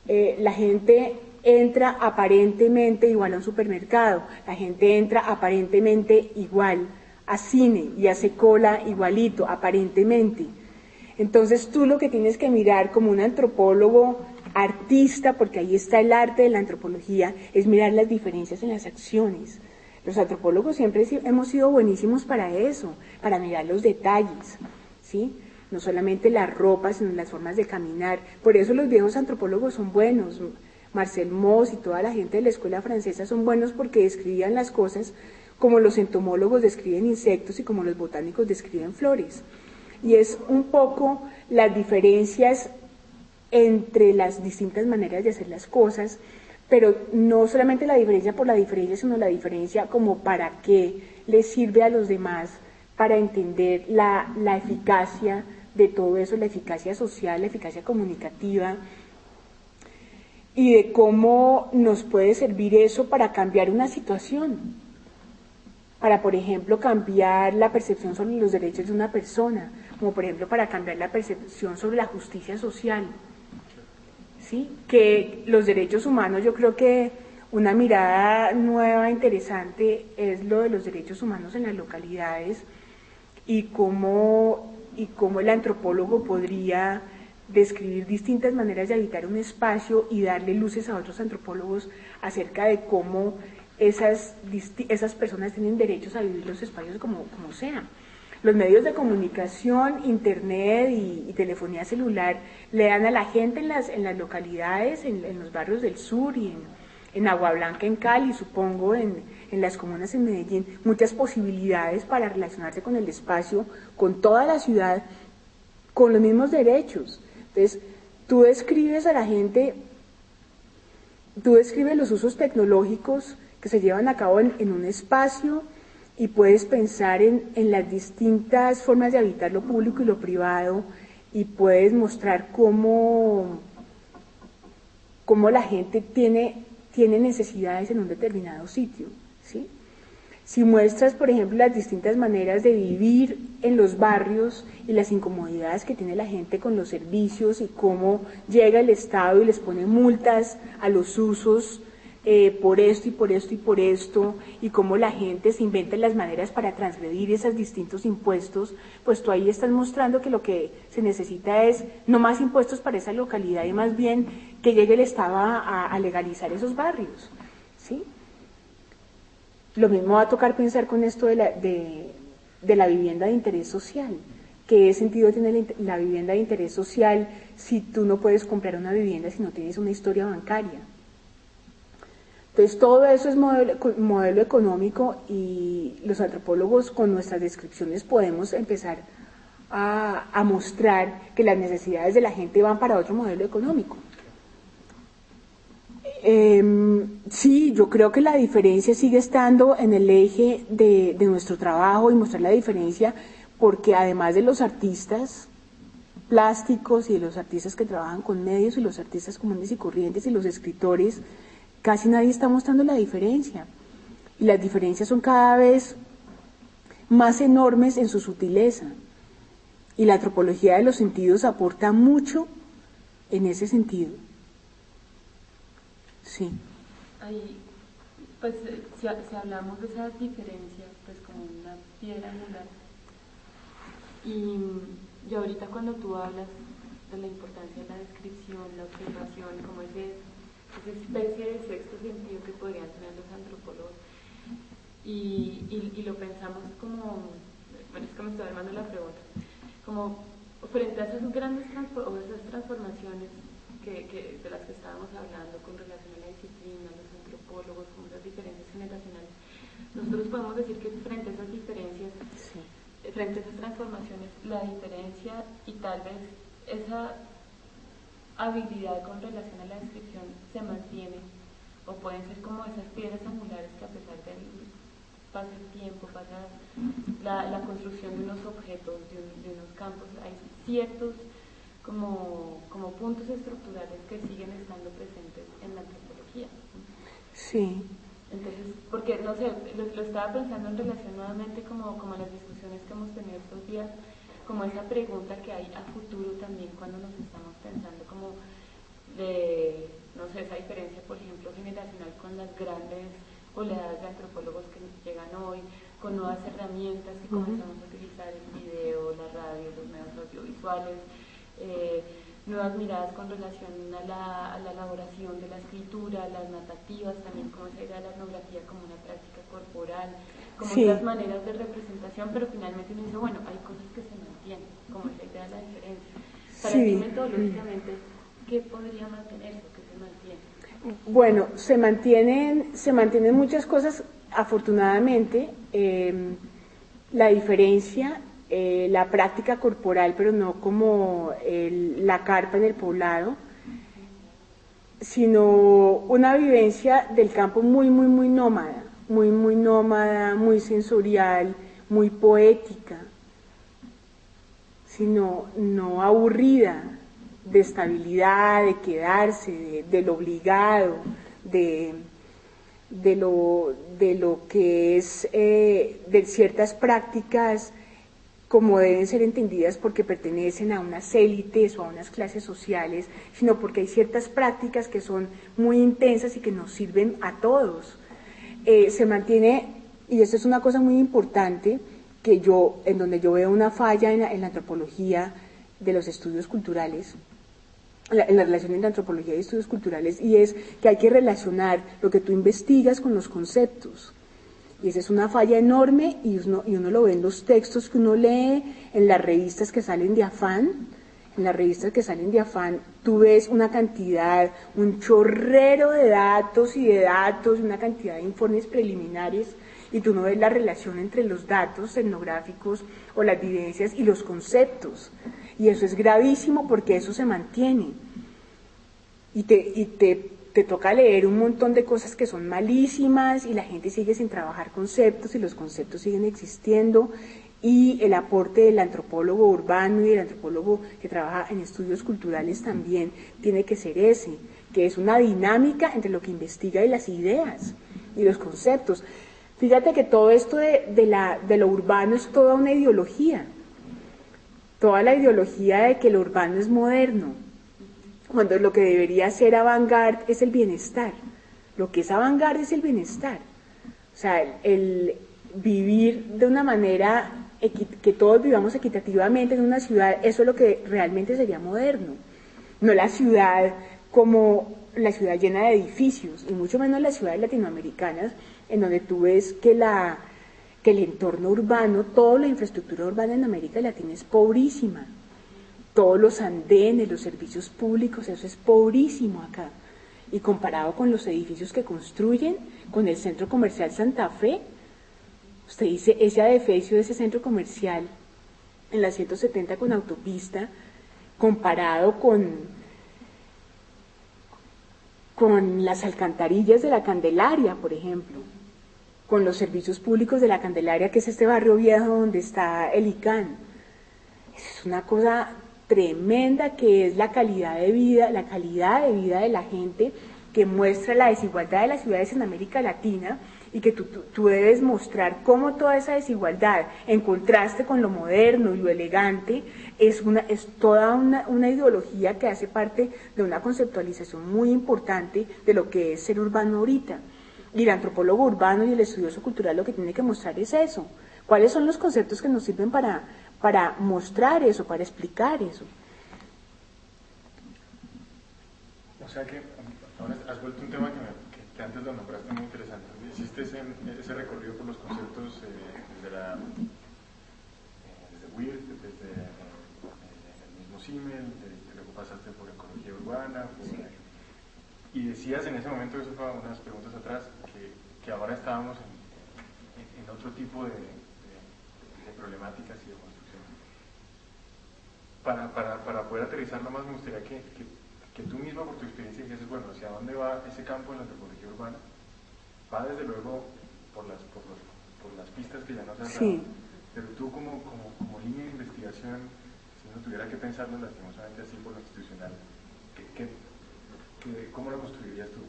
La gente entra aparentemente igual a un supermercado, la gente entra aparentemente igual a cine y hace cola igualito, aparentemente. Entonces tú lo que tienes que mirar como un antropólogo artista, porque ahí está el arte de la antropología, es mirar las diferencias en las acciones. Los antropólogos siempre hemos sido buenísimos para eso, para mirar los detalles, ¿sí? No solamente la ropa, sino las formas de caminar. Por eso los viejos antropólogos son buenos. Marcel Mauss y toda la gente de la escuela francesa son buenos porque describían las cosas como los entomólogos describen insectos y como los botánicos describen flores. Y es un poco las diferencias entre las distintas maneras de hacer las cosas, pero no solamente la diferencia por la diferencia, sino la diferencia como para qué le sirve a los demás, para entender la eficacia de todo eso, la eficacia social, la eficacia comunicativa, y de cómo nos puede servir eso para cambiar una situación, para, por ejemplo, cambiar la percepción sobre los derechos de una persona, como por ejemplo para cambiar la percepción sobre la justicia social. ¿Sí? Que los derechos humanos, yo creo que una mirada nueva, interesante, es lo de los derechos humanos en las localidades y cómo el antropólogo podría describir distintas maneras de habitar un espacio y darle luces a otros antropólogos acerca de cómo esas personas tienen derechos a vivir los espacios como sean. Los medios de comunicación, internet y telefonía celular le dan a la gente en las localidades, en los barrios del sur y en Agua Blanca, en Cali, supongo, en las comunas en Medellín, muchas posibilidades para relacionarse con el espacio, con toda la ciudad, con los mismos derechos. Entonces, tú describes a la gente, tú describes los usos tecnológicos que se llevan a cabo en un espacio, y puedes pensar en las distintas formas de habitar lo público y lo privado, y puedes mostrar cómo la gente tiene necesidades en un determinado sitio, ¿sí? Si muestras, por ejemplo, las distintas maneras de vivir en los barrios y las incomodidades que tiene la gente con los servicios y cómo llega el Estado y les pone multas a los usos por esto y por esto y por esto, y cómo la gente se inventa las maneras para transgredir esos distintos impuestos, pues tú ahí estás mostrando que lo que se necesita es no más impuestos para esa localidad y más bien que llegue el Estado a legalizar esos barrios, ¿sí? Lo mismo va a tocar pensar con esto de la vivienda de interés social. ¿Qué sentido tiene la vivienda de interés social si tú no puedes comprar una vivienda si no tienes una historia bancaria? Entonces todo eso es modelo económico, y los antropólogos con nuestras descripciones podemos empezar a mostrar que las necesidades de la gente van para otro modelo económico. Sí, yo creo que la diferencia sigue estando en el eje de nuestro trabajo y mostrar la diferencia, porque además de los artistas plásticos y de los artistas que trabajan con medios y los artistas comunes y corrientes y los escritores, casi nadie está mostrando la diferencia, y las diferencias son cada vez más enormes en su sutileza. Y la antropología de los sentidos aporta mucho en ese sentido. Sí. Ahí, pues, si hablamos de esas diferencias, pues como una piedra angular, y ahorita cuando tú hablas de la importancia de la descripción, la observación, como esa especie de sexto sentido que podrían tener los antropólogos, y lo pensamos como, bueno, es que me estoy armando la pregunta, como frente a esas grandes esas transformaciones de las que estábamos hablando con relación a la disciplina, los antropólogos, como esas diferencias generacionales, nosotros podemos decir que frente a esas diferencias, sí, frente a esas transformaciones, la diferencia y tal vez esa habilidad con relación a la descripción se mantiene, o pueden ser como esas piedras angulares que a pesar del pasa el tiempo, pasa la construcción de unos objetos, de unos campos, hay ciertos como puntos estructurales que siguen estando presentes en la antropología. Sí. Entonces, porque, no sé, lo estaba pensando en relación nuevamente como a las discusiones que hemos tenido estos días, como esa pregunta que hay a futuro también cuando nos estamos pensando como de, no sé, esa diferencia, por ejemplo, generacional con las grandes oleadas de antropólogos que llegan hoy, con nuevas herramientas que comenzamos a utilizar, el video, la radio, los medios audiovisuales, nuevas miradas con relación a la elaboración de la escritura, las narrativas, también como esa idea de la etnografía como una práctica corporal, como sí, otras maneras de representación, pero finalmente uno dice, bueno, hay cosas que se mantienen, como esa idea de la diferencia. Para sí, ti metodológicamente, ¿qué podría mantenerse o qué se mantiene? Bueno, se mantienen muchas cosas, afortunadamente, la diferencia, la práctica corporal, pero no como la carpa en el poblado, sino una vivencia del campo muy, muy, muy nómada, muy sensorial, muy poética, sino no aburrida, de estabilidad, de quedarse, de lo obligado, de lo que es, de ciertas prácticas como deben ser entendidas porque pertenecen a unas élites o a unas clases sociales, sino porque hay ciertas prácticas que son muy intensas y que nos sirven a todos. Se mantiene, y esto es una cosa muy importante, en donde yo veo una falla en la antropología de los estudios culturales, en la relación entre antropología y estudios culturales, y es que hay que relacionar lo que tú investigas con los conceptos. Y esa es una falla enorme y uno lo ve en los textos que uno lee, en las revistas que salen de Afán. En las revistas que salen de Afán tú ves una cantidad, un chorrero de datos, una cantidad de informes preliminares, y tú no ves la relación entre los datos etnográficos o las vivencias y los conceptos. Y eso es gravísimo porque eso se mantiene. Y te toca leer un montón de cosas que son malísimas y la gente sigue sin trabajar conceptos y los conceptos siguen existiendo, y el aporte del antropólogo urbano y del antropólogo que trabaja en estudios culturales también tiene que ser ese, que es una dinámica entre lo que investiga y las ideas y los conceptos. Fíjate que todo esto de lo urbano es toda una ideología, toda la ideología de que lo urbano es moderno, cuando lo que debería ser avant-garde es el bienestar. Lo que es avant-garde es el bienestar. O sea, el vivir de una manera, que todos vivamos equitativamente en una ciudad, eso es lo que realmente sería moderno. No la ciudad como la ciudad llena de edificios, y mucho menos las ciudades latinoamericanas, en donde tú ves que el entorno urbano, toda la infraestructura urbana en América Latina es pobrísima. Todos los andenes, los servicios públicos, eso es pobrísimo acá. Y comparado con los edificios que construyen, con el centro comercial Santa Fe, usted dice, ese adefesio de ese centro comercial en la 170 con autopista, comparado con las alcantarillas de la Candelaria, por ejemplo, con los servicios públicos de la Candelaria, que es este barrio viejo donde está el ICANN. Es una cosa tremenda, que es la calidad de vida de la gente, que muestra la desigualdad de las ciudades en América Latina, y que tú debes mostrar cómo toda esa desigualdad, en contraste con lo moderno y lo elegante, es toda una ideología que hace parte de una conceptualización muy importante de lo que es ser urbano ahorita. Y el antropólogo urbano y el estudioso cultural lo que tiene que mostrar es eso. ¿Cuáles son los conceptos que nos sirven para mostrar eso, para explicar eso? O sea que ahora has vuelto un tema que antes lo nombraste muy interesante. Hiciste ese recorrido por los conceptos desde Wirth, desde el mismo Simmel, luego pasaste por ecología urbana, y decías en ese momento, eso fue unas preguntas atrás, que ahora estábamos en otro tipo de problemáticas y de construcción. Para poder aterrizarlo más, me gustaría que tú mismo, por tu experiencia, dijeses, bueno, ¿hacia dónde va ese campo en la antropología urbana? Va desde luego por las pistas que ya nos has dado, pero tú como línea de investigación, si uno tuviera que pensarlo lastimosamente así por lo institucional, ¿cómo lo construirías tú?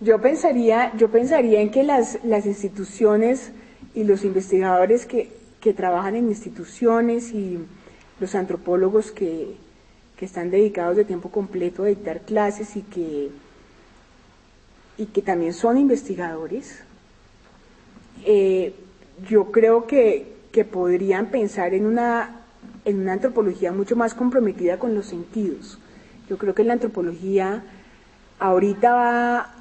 ¿Qué pensarías? Yo pensaría en que las instituciones y los investigadores que trabajan en instituciones y los antropólogos que están dedicados de tiempo completo a dictar clases y que también son investigadores, yo creo que podrían pensar en una antropología mucho más comprometida con los sentidos. Yo creo que la antropología ahorita va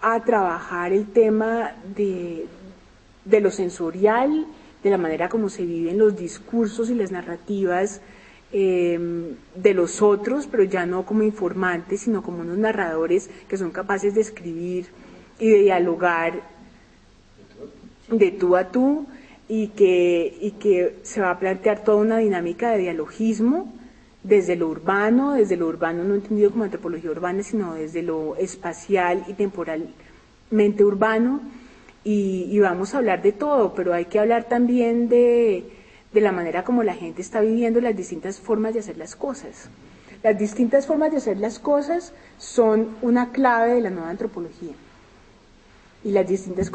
a trabajar el tema de lo sensorial, de la manera como se viven los discursos y las narrativas de los otros, pero ya no como informantes, sino como unos narradores que son capaces de escribir y de dialogar de tú a tú, y que se va a plantear toda una dinámica de dialogismo desde lo urbano no entendido como antropología urbana, sino desde lo espacial y temporalmente urbano, y vamos a hablar de todo, pero hay que hablar también de la manera como la gente está viviendo las distintas formas de hacer las cosas. Las distintas formas de hacer las cosas son una clave de la nueva antropología. Y las distintas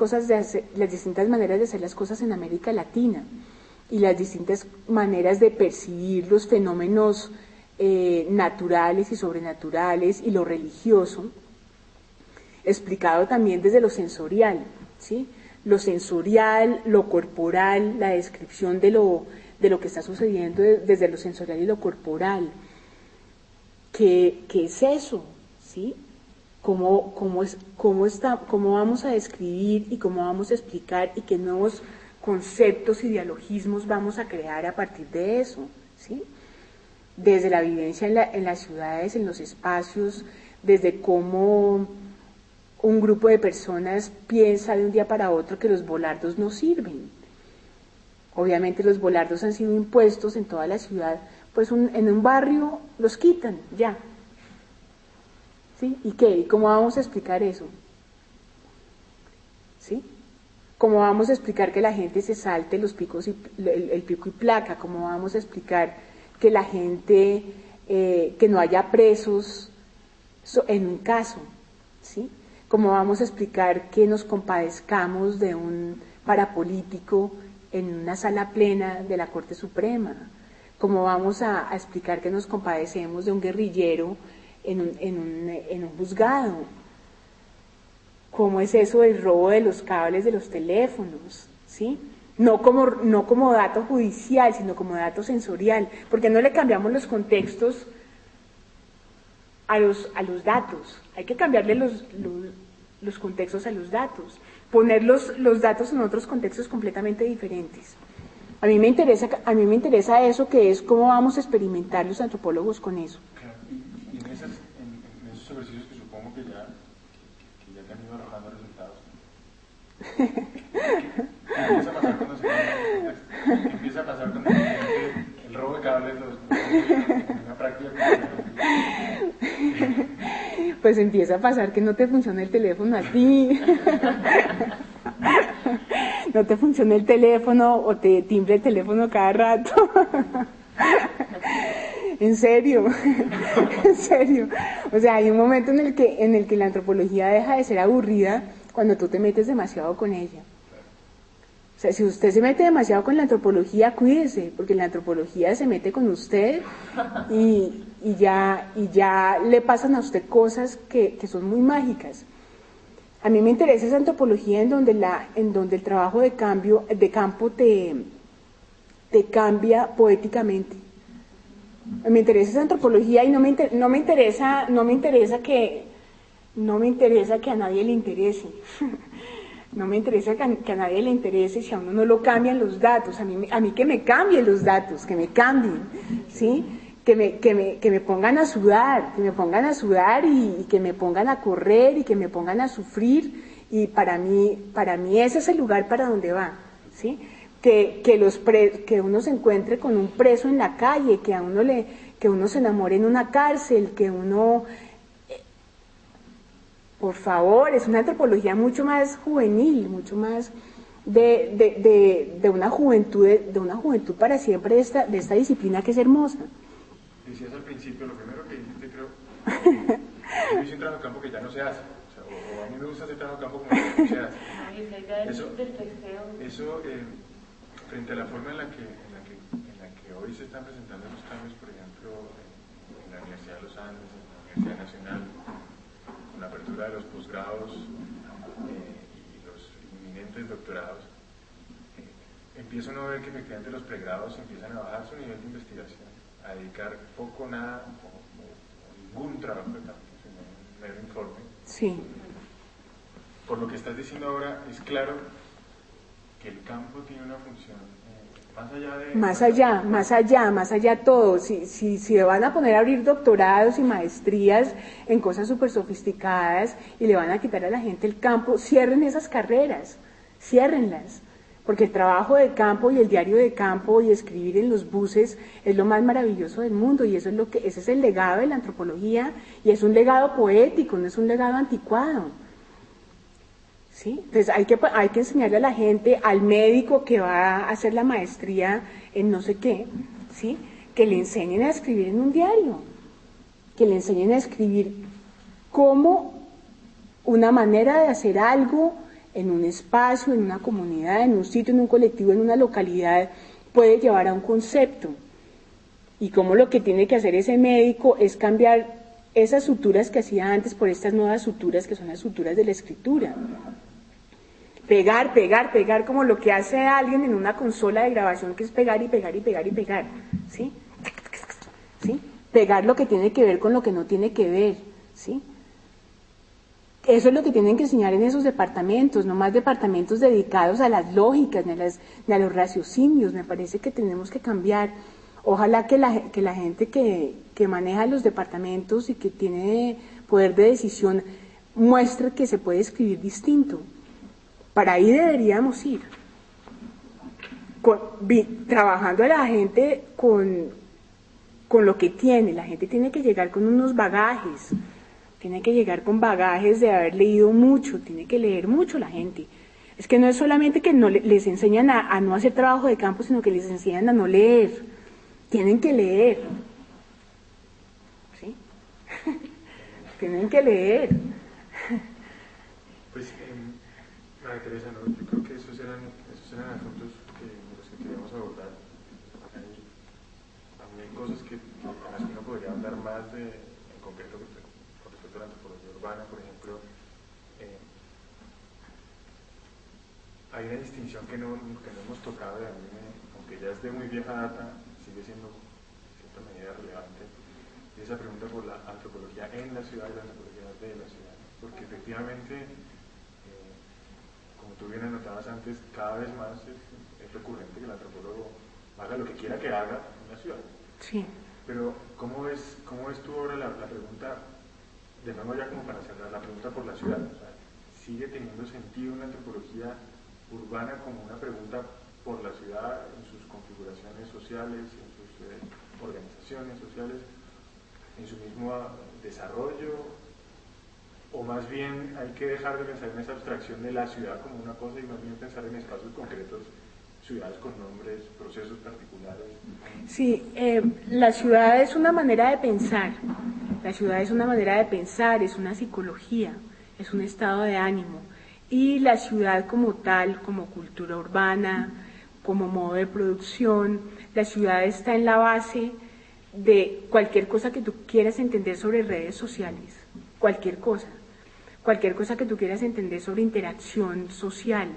maneras de hacer las cosas en América Latina, y las distintas maneras de percibir los fenómenos naturales y sobrenaturales y lo religioso, explicado también desde lo sensorial, ¿sí? Lo sensorial, lo corporal, la descripción de lo que está sucediendo desde lo sensorial y lo corporal. ¿Qué es eso? ¿Sí? ¿Cómo vamos a describir y cómo vamos a explicar, y qué nuevos conceptos y dialogismos vamos a crear a partir de eso? ¿Sí? Desde la vivencia en las ciudades, en los espacios, desde cómo un grupo de personas piensa de un día para otro que los volardos no sirven. Obviamente los volardos han sido impuestos en toda la ciudad, pues en un barrio los quitan, ya. ¿Sí? ¿Y qué? ¿Y cómo vamos a explicar eso? ¿Sí? ¿Cómo vamos a explicar que la gente se salte los picos el pico y placa? ¿Cómo vamos a explicar que la gente, que no haya presos en un caso? ¿Sí? ¿Cómo vamos a explicar que nos compadezcamos de un parapolítico en una sala plena de la Corte Suprema? ¿Cómo vamos a explicar que nos compadecemos de un guerrillero en un juzgado? ¿Cómo es eso del robo de los cables de los teléfonos? ¿Sí? No como dato judicial, sino como dato sensorial. ¿Por qué no le cambiamos los contextos a los datos? Hay que cambiarle los contextos a los datos, poner los datos en otros contextos completamente diferentes. A mí me interesa eso, que es cómo vamos a experimentar los antropólogos con eso. Claro. Y en esos ejercicios que supongo que ya te han ido arrojando resultados, ¿qué empieza a pasar cuando se cambia el contexto? ¿Qué empieza a pasar cuando el robo de cables en una práctica? Pues empieza a pasar que no te funciona el teléfono a ti, no te funciona el teléfono, o te timbre el teléfono cada rato. En serio, en serio. O sea, hay un momento en el que la antropología deja de ser aburrida cuando tú te metes demasiado con ella. O sea, si usted se mete demasiado con la antropología, cuídese, porque la antropología se mete con usted y ya le pasan a usted cosas que son muy mágicas. A mí me interesa esa antropología en donde el trabajo de campo te cambia poéticamente. Me interesa esa antropología y no me interesa que a nadie le interese. No me interesa que a nadie le interese si a uno no lo cambian los datos. A mí que me cambien los datos, que me cambien, ¿sí? Que me pongan a sudar, y que me pongan a correr y que me pongan a sufrir. Y para mí ese es el lugar para donde va, ¿sí? Que uno se encuentre con un preso en la calle, que uno se enamore en una cárcel, que uno... Por favor, es una antropología mucho más juvenil, mucho más de una juventud para siempre de esta disciplina que es hermosa. Decías al principio, lo primero que dijiste, creo, yo hice un trabajo de campo que ya no se hace, o a mí me gusta hacer trabajo de campo como que no se hace. Eso frente a la forma en la que hoy se están presentando los cambios, por ejemplo, en la Universidad de los Andes, en la Universidad Nacional, con la apertura de los posgrados y los inminentes doctorados, empieza uno a ver que efectivamente los pregrados empiezan a bajar su nivel de investigación, a dedicar poco, nada o ningún trabajo de campo, sino un mero informe. Sí. Por lo que estás diciendo ahora, es claro que el campo tiene una función más allá todo. Si van a poner a abrir doctorados y maestrías en cosas súper sofisticadas y le van a quitar a la gente el campo, cierren esas carreras, ciérrenlas. Porque el trabajo de campo y el diario de campo y escribir en los buses es lo más maravilloso del mundo, y ese es el legado de la antropología, y es un legado poético, no es un legado anticuado. ¿Sí? Entonces hay que enseñarle a la gente, al médico que va a hacer la maestría en no sé qué, ¿sí? Que le enseñen a escribir en un diario, que le enseñen a escribir como una manera de hacer algo en un espacio, en una comunidad, en un sitio, en un colectivo, en una localidad, puede llevar a un concepto. Y cómo lo que tiene que hacer ese médico es cambiar esas suturas que hacía antes por estas nuevas suturas que son las suturas de la escritura. Pegar, como lo que hace alguien en una consola de grabación, que es pegar y pegar y pegar y pegar, ¿sí? ¿Sí? Pegar lo que tiene que ver con lo que no tiene que ver, ¿sí? Eso es lo que tienen que enseñar en esos departamentos, no más departamentos dedicados a las lógicas, ni a los raciocinios. Me parece que tenemos que cambiar. Ojalá que la gente que maneja los departamentos y que tiene poder de decisión muestre que se puede escribir distinto. Para ahí deberíamos ir. Trabajando a la gente con lo que tiene. La gente tiene que llegar con unos bagajes. Tiene que llegar con bagajes de haber leído mucho, tiene que leer mucho la gente. Es que no es solamente que no les enseñan a no hacer trabajo de campo, sino que les enseñan a no leer. Tienen que leer. ¿Sí? Tienen que leer. Pues, María Teresa, ¿no? Yo creo que esos eran asuntos de los que queríamos abordar. Hay cosas en las que uno podría hablar más en concreto con respecto a la antropología urbana, por ejemplo. Hay una distinción que no hemos tocado, y a mí, aunque ya es de muy vieja data, sigue siendo en cierta medida relevante, y esa pregunta por la antropología en la ciudad y la antropología de la ciudad. Porque efectivamente, como tú bien anotabas antes, cada vez más es recurrente que el antropólogo haga lo que quiera que haga en la ciudad. Sí. Pero, ¿cómo ves tú ahora la pregunta, de nuevo ya como para cerrar, la pregunta por la ciudad? O sea, ¿sigue teniendo sentido una antropología urbana como una pregunta por la ciudad en sus configuraciones sociales, en sus organizaciones sociales, en su mismo desarrollo? ¿O más bien hay que dejar de pensar en esa abstracción de la ciudad como una cosa y más bien pensar en espacios concretos ciudades con nombres, procesos particulares. Sí, la ciudad es una manera de pensar, la ciudad es una manera de pensar, es una psicología, es un estado de ánimo, y la ciudad como tal, como cultura urbana, como modo de producción, la ciudad está en la base de cualquier cosa que tú quieras entender sobre redes sociales, cualquier cosa que tú quieras entender sobre interacción social,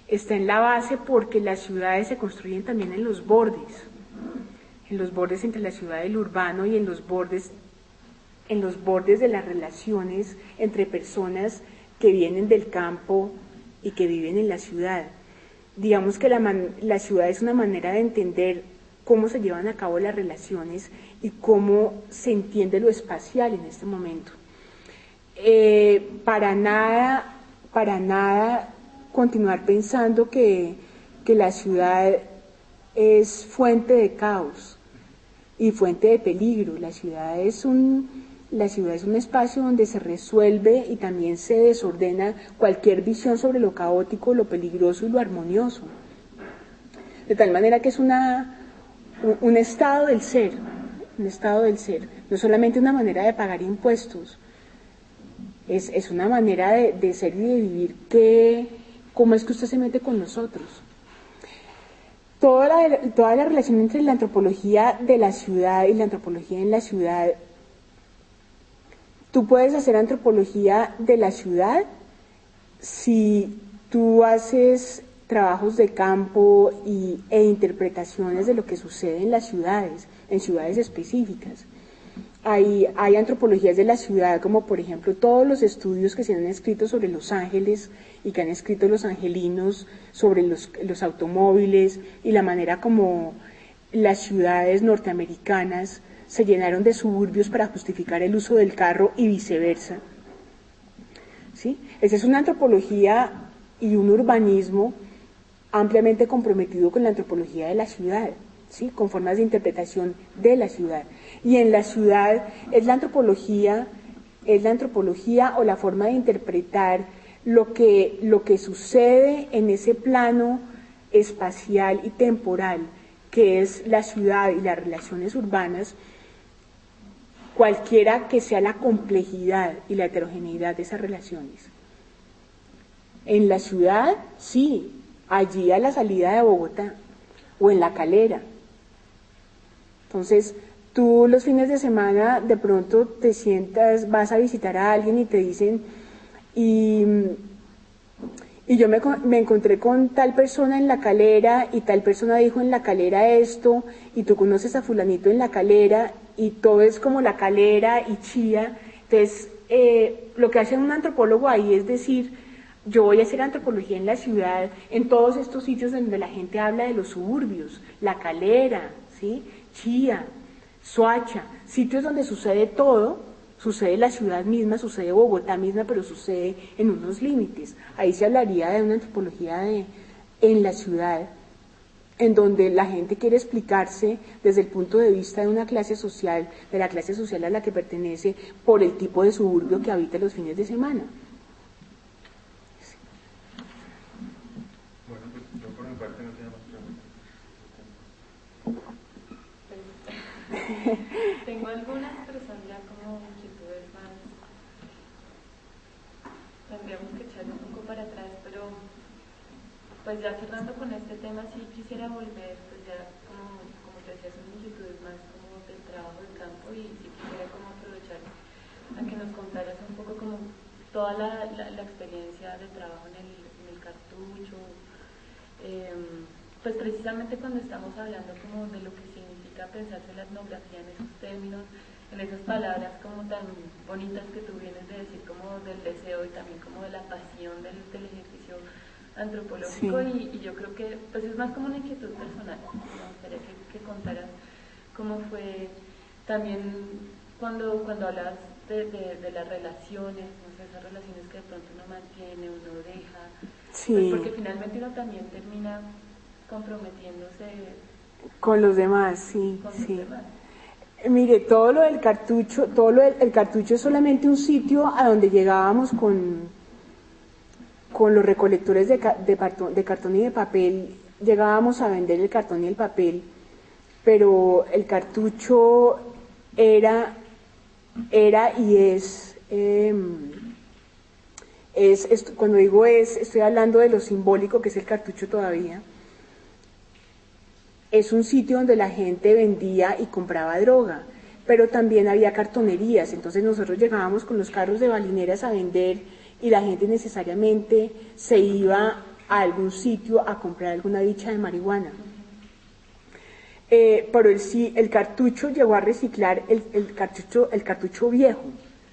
está en la base porque las ciudades se construyen también en los bordes entre la ciudad y el urbano y en los bordes de las relaciones entre personas que vienen del campo y que viven en la ciudad. Digamos que la ciudad es una manera de entender cómo se llevan a cabo las relaciones y cómo se entiende lo espacial en este momento. Para nada continuar pensando que la ciudad es fuente de caos y fuente de peligro. La ciudad es un espacio donde se resuelve y también se desordena cualquier visión sobre lo caótico, lo peligroso y lo armonioso. De tal manera que es un estado del ser, no solamente una manera de pagar impuestos, es una manera de ser y de vivir. ¿Cómo es que usted se mete con nosotros? Toda la relación entre la antropología de la ciudad y la antropología en la ciudad. Tú puedes hacer antropología de la ciudad si tú haces trabajos de campo e interpretaciones de lo que sucede en las ciudades, en ciudades específicas. Hay antropologías de la ciudad, como por ejemplo todos los estudios que se han escrito sobre Los Ángeles y que han escrito los angelinos sobre los automóviles y la manera como las ciudades norteamericanas se llenaron de suburbios para justificar el uso del carro y viceversa. ¿Sí? Esa es una antropología y un urbanismo ampliamente comprometido con la antropología de la ciudad, ¿sí? Con formas de interpretación de la ciudad. Y en la ciudad es la antropología o la forma de interpretar lo que sucede en ese plano espacial y temporal que es la ciudad y las relaciones urbanas, cualquiera que sea la complejidad y la heterogeneidad de esas relaciones. En la ciudad, sí, allí a la salida de Bogotá o en La Calera. Entonces, tú los fines de semana de pronto te sientas, vas a visitar a alguien y te dicen, y yo me encontré con tal persona en La Calera y tal persona dijo en La Calera esto, y tú conoces a fulanito en La Calera y todo es como La Calera y Chía. Entonces, lo que hace un antropólogo ahí es decir, yo voy a hacer antropología en la ciudad, en todos estos sitios donde la gente habla de los suburbios, La Calera, ¿sí? Chía, Soacha, sitios donde sucede todo, sucede la ciudad misma, sucede Bogotá misma, pero sucede en unos límites. Ahí se hablaría de una antropología en la ciudad, en donde la gente quiere explicarse desde el punto de vista de una clase social, de la clase social a la que pertenece, por el tipo de suburbio que habita los fines de semana. Bueno, pues yo por mi parte no tengo más preguntas. Tengo algunas, pero son ya como inquietudes más. Tendríamos que echarlo un poco para atrás, pero pues ya cerrando con este tema, sí quisiera volver, pues ya como te decía, son inquietudes más como del trabajo del campo y sí quisiera como aprovechar a que nos contaras un poco como toda la experiencia de trabajo en el cartucho, pues precisamente cuando estamos hablando como de lo que significa pensarse la etnografía en esos términos, en esas palabras como tan bonitas que tú vienes de decir, como del deseo y también como de la pasión del ejercicio antropológico, sí. Y yo creo que pues es más como una inquietud personal. Me gustaría que contaras cómo fue también cuando hablabas de las relaciones, no sé, esas relaciones que de pronto uno mantiene, uno deja, sí. Pues porque finalmente uno también termina comprometiéndose con los demás, sí, con sí. Los demás. Mire, el cartucho es solamente un sitio a donde llegábamos con los recolectores de cartón y de papel llegábamos a vender el cartón y el papel, pero el cartucho era y cuando digo estoy hablando de lo simbólico que es el cartucho todavía. Es un sitio donde la gente vendía y compraba droga, pero también había cartonerías, entonces nosotros llegábamos con los carros de balineras a vender y la gente necesariamente se iba a algún sitio a comprar alguna bicha de marihuana. Pero el cartucho llegó a reciclar, el cartucho viejo,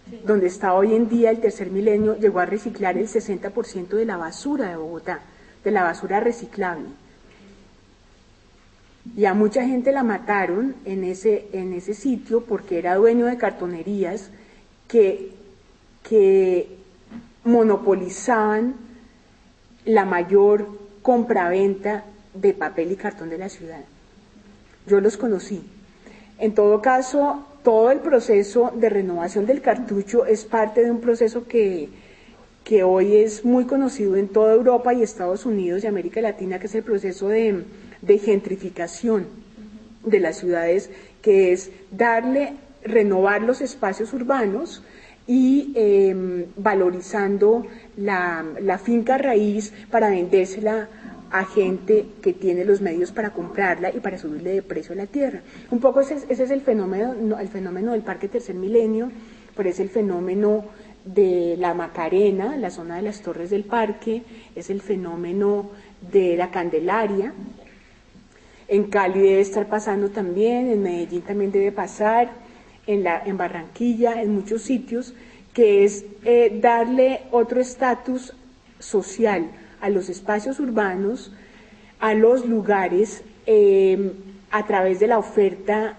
sí, donde está hoy en día el Tercer Milenio, llegó a reciclar el 60% de la basura de Bogotá, de la basura reciclable. Y a mucha gente la mataron en ese sitio porque era dueño de cartonerías que monopolizaban la mayor compraventa de papel y cartón de la ciudad. Yo los conocí. En todo caso, todo el proceso de renovación del cartucho es parte de un proceso que hoy es muy conocido en toda Europa y Estados Unidos y América Latina, que es el proceso de gentrificación de las ciudades, que es renovar los espacios urbanos y valorizando la finca raíz para vendérsela a gente que tiene los medios para comprarla y para subirle de precio a la tierra. Un poco ese es el fenómeno del Parque Tercer Milenio, pero es el fenómeno de la Macarena, la zona de las Torres del Parque, es el fenómeno de la Candelaria. En Cali debe estar pasando también, en Medellín también debe pasar, en Barranquilla, en muchos sitios, que es darle otro estatus social a los espacios urbanos, a los lugares, a través de la oferta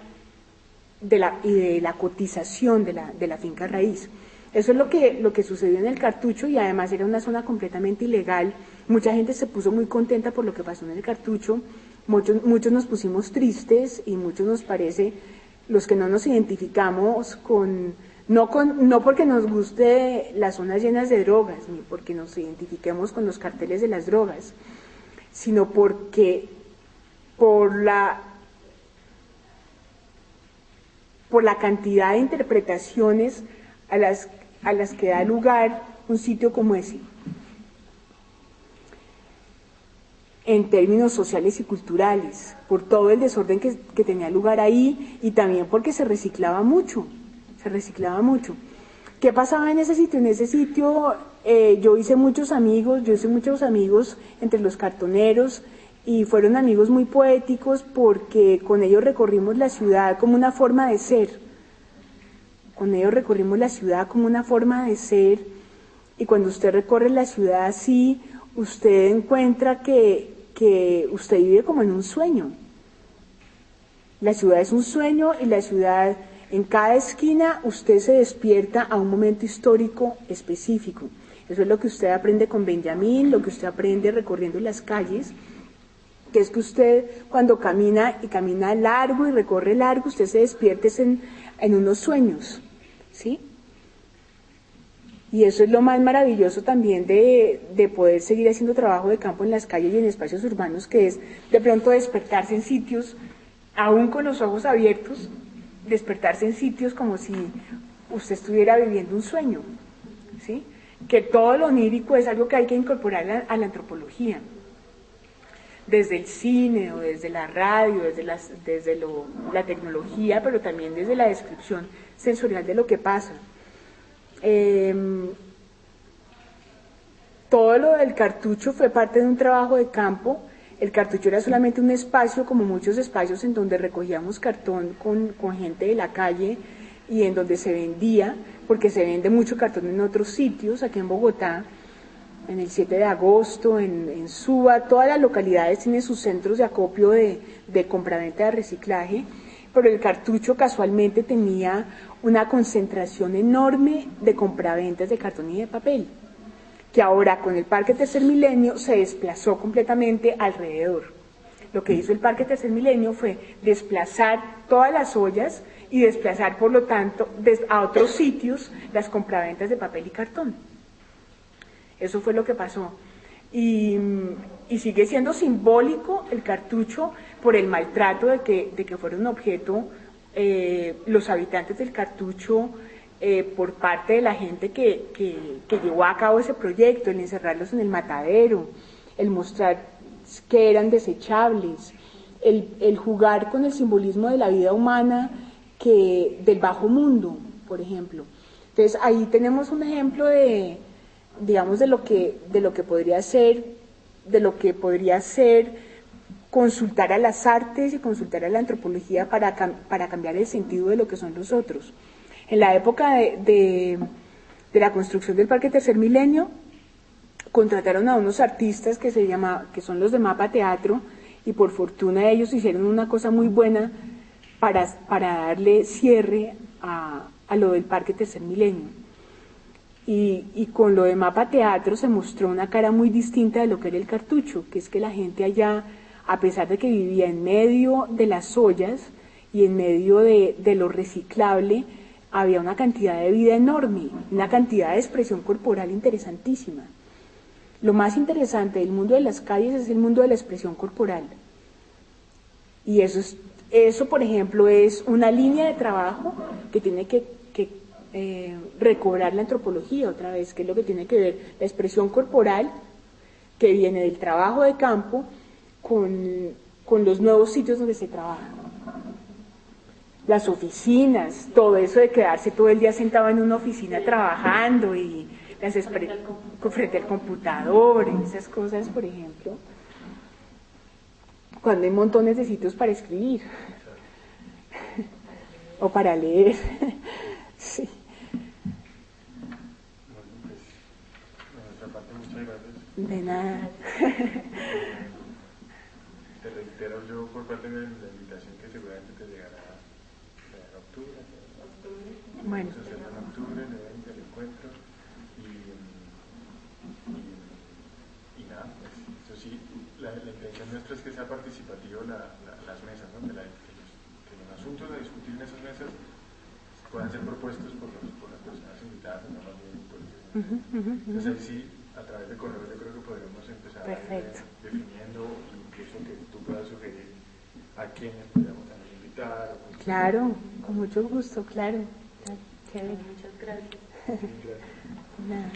y de la cotización de la finca raíz. Eso es lo que sucedió en el Cartucho, y además era una zona completamente ilegal. Mucha gente se puso muy contenta por lo que pasó en el Cartucho, muchos nos pusimos tristes y muchos nos parece, los que no nos identificamos no porque nos guste las zonas llenas de drogas, ni porque nos identifiquemos con los carteles de las drogas, sino porque por la cantidad de interpretaciones a las que da lugar un sitio como ese, en términos sociales y culturales, por todo el desorden que tenía lugar ahí, y también porque se reciclaba mucho. ¿Qué pasaba en ese sitio? En ese sitio yo hice muchos amigos entre los cartoneros, y fueron amigos muy poéticos porque con ellos recorrimos la ciudad como una forma de ser. Y cuando usted recorre la ciudad así, usted encuentra que usted vive como en un sueño. La ciudad es un sueño, y la ciudad, en cada esquina, usted se despierta a un momento histórico específico. Eso es lo que usted aprende con Benjamín, lo que usted aprende recorriendo las calles, que es que usted, cuando camina largo y recorre largo, usted se despierta en unos sueños, ¿sí? Y eso es lo más maravilloso también de poder seguir haciendo trabajo de campo en las calles y en espacios urbanos, que es de pronto despertarse en sitios, aún con los ojos abiertos, despertarse en sitios como si usted estuviera viviendo un sueño, ¿sí? Que todo lo onírico es algo que hay que incorporar a la antropología, desde el cine o desde la radio, desde la tecnología, pero también desde la descripción sensorial de lo que pasa. Todo lo del Cartucho fue parte de un trabajo de campo. El Cartucho era solamente un espacio, como muchos espacios, en donde recogíamos cartón con gente de la calle y en donde se vendía, porque se vende mucho cartón en otros sitios, aquí en Bogotá, en el 7 de agosto, en Suba, todas las localidades tienen sus centros de acopio de compraventa de reciclaje, pero el Cartucho casualmente tenía una concentración enorme de compraventas de cartón y de papel, que ahora con el Parque Tercer Milenio se desplazó completamente alrededor. Lo que hizo el Parque Tercer Milenio fue desplazar todas las ollas y desplazar, por lo tanto, a otros sitios las compraventas de papel y cartón. Eso fue lo que pasó. Y y sigue siendo simbólico el cartucho por el maltrato de que fueron objeto los habitantes del cartucho por parte de la gente que llevó a cabo ese proyecto, el encerrarlos en el matadero, el mostrar que eran desechables, el jugar con el simbolismo de la vida humana del bajo mundo, por ejemplo. Entonces ahí tenemos un ejemplo de, digamos, de lo que podría ser, consultar a las artes y consultar a la antropología para cambiar el sentido de lo que son los otros. En la época de la construcción del Parque Tercer Milenio, contrataron a unos artistas que son los de Mapa Teatro, y por fortuna ellos hicieron una cosa muy buena para darle cierre a lo del Parque Tercer Milenio. Y con lo de Mapa Teatro se mostró una cara muy distinta de lo que era el cartucho, que es que la gente allá, a pesar de que vivía en medio de las ollas y en medio de lo reciclable, había una cantidad de vida enorme, una cantidad de expresión corporal interesantísima. Lo más interesante del mundo de las calles es el mundo de la expresión corporal. Y eso, por ejemplo, es una línea de trabajo que tiene que recobrar la antropología otra vez, que es lo que tiene que ver la expresión corporal que viene del trabajo de campo con los nuevos sitios donde se trabaja. Las oficinas, todo eso de quedarse todo el día sentado en una oficina trabajando y frente al computador, esas cosas, por ejemplo, cuando hay montones de sitios para escribir o para leer. Sí. De nada. Te reitero yo por parte de la invitación que seguramente te llegará en octubre. Bueno. Vamos a hacerlo en octubre, el evento, el encuentro. Y nada, pues eso sí, la intención nuestra es que sea participativo las mesas, ¿no? que los asuntos a discutir en esas mesas puedan ser propuestos por las personas invitadas, no más bien por entonces ahí sí, a través de correo yo creo que podremos empezar a ir definiendo, incluso que tú puedas sugerir a quienes podríamos también invitar. Claro, con mucho gusto, claro. Muchas gracias. Gracias. Nada.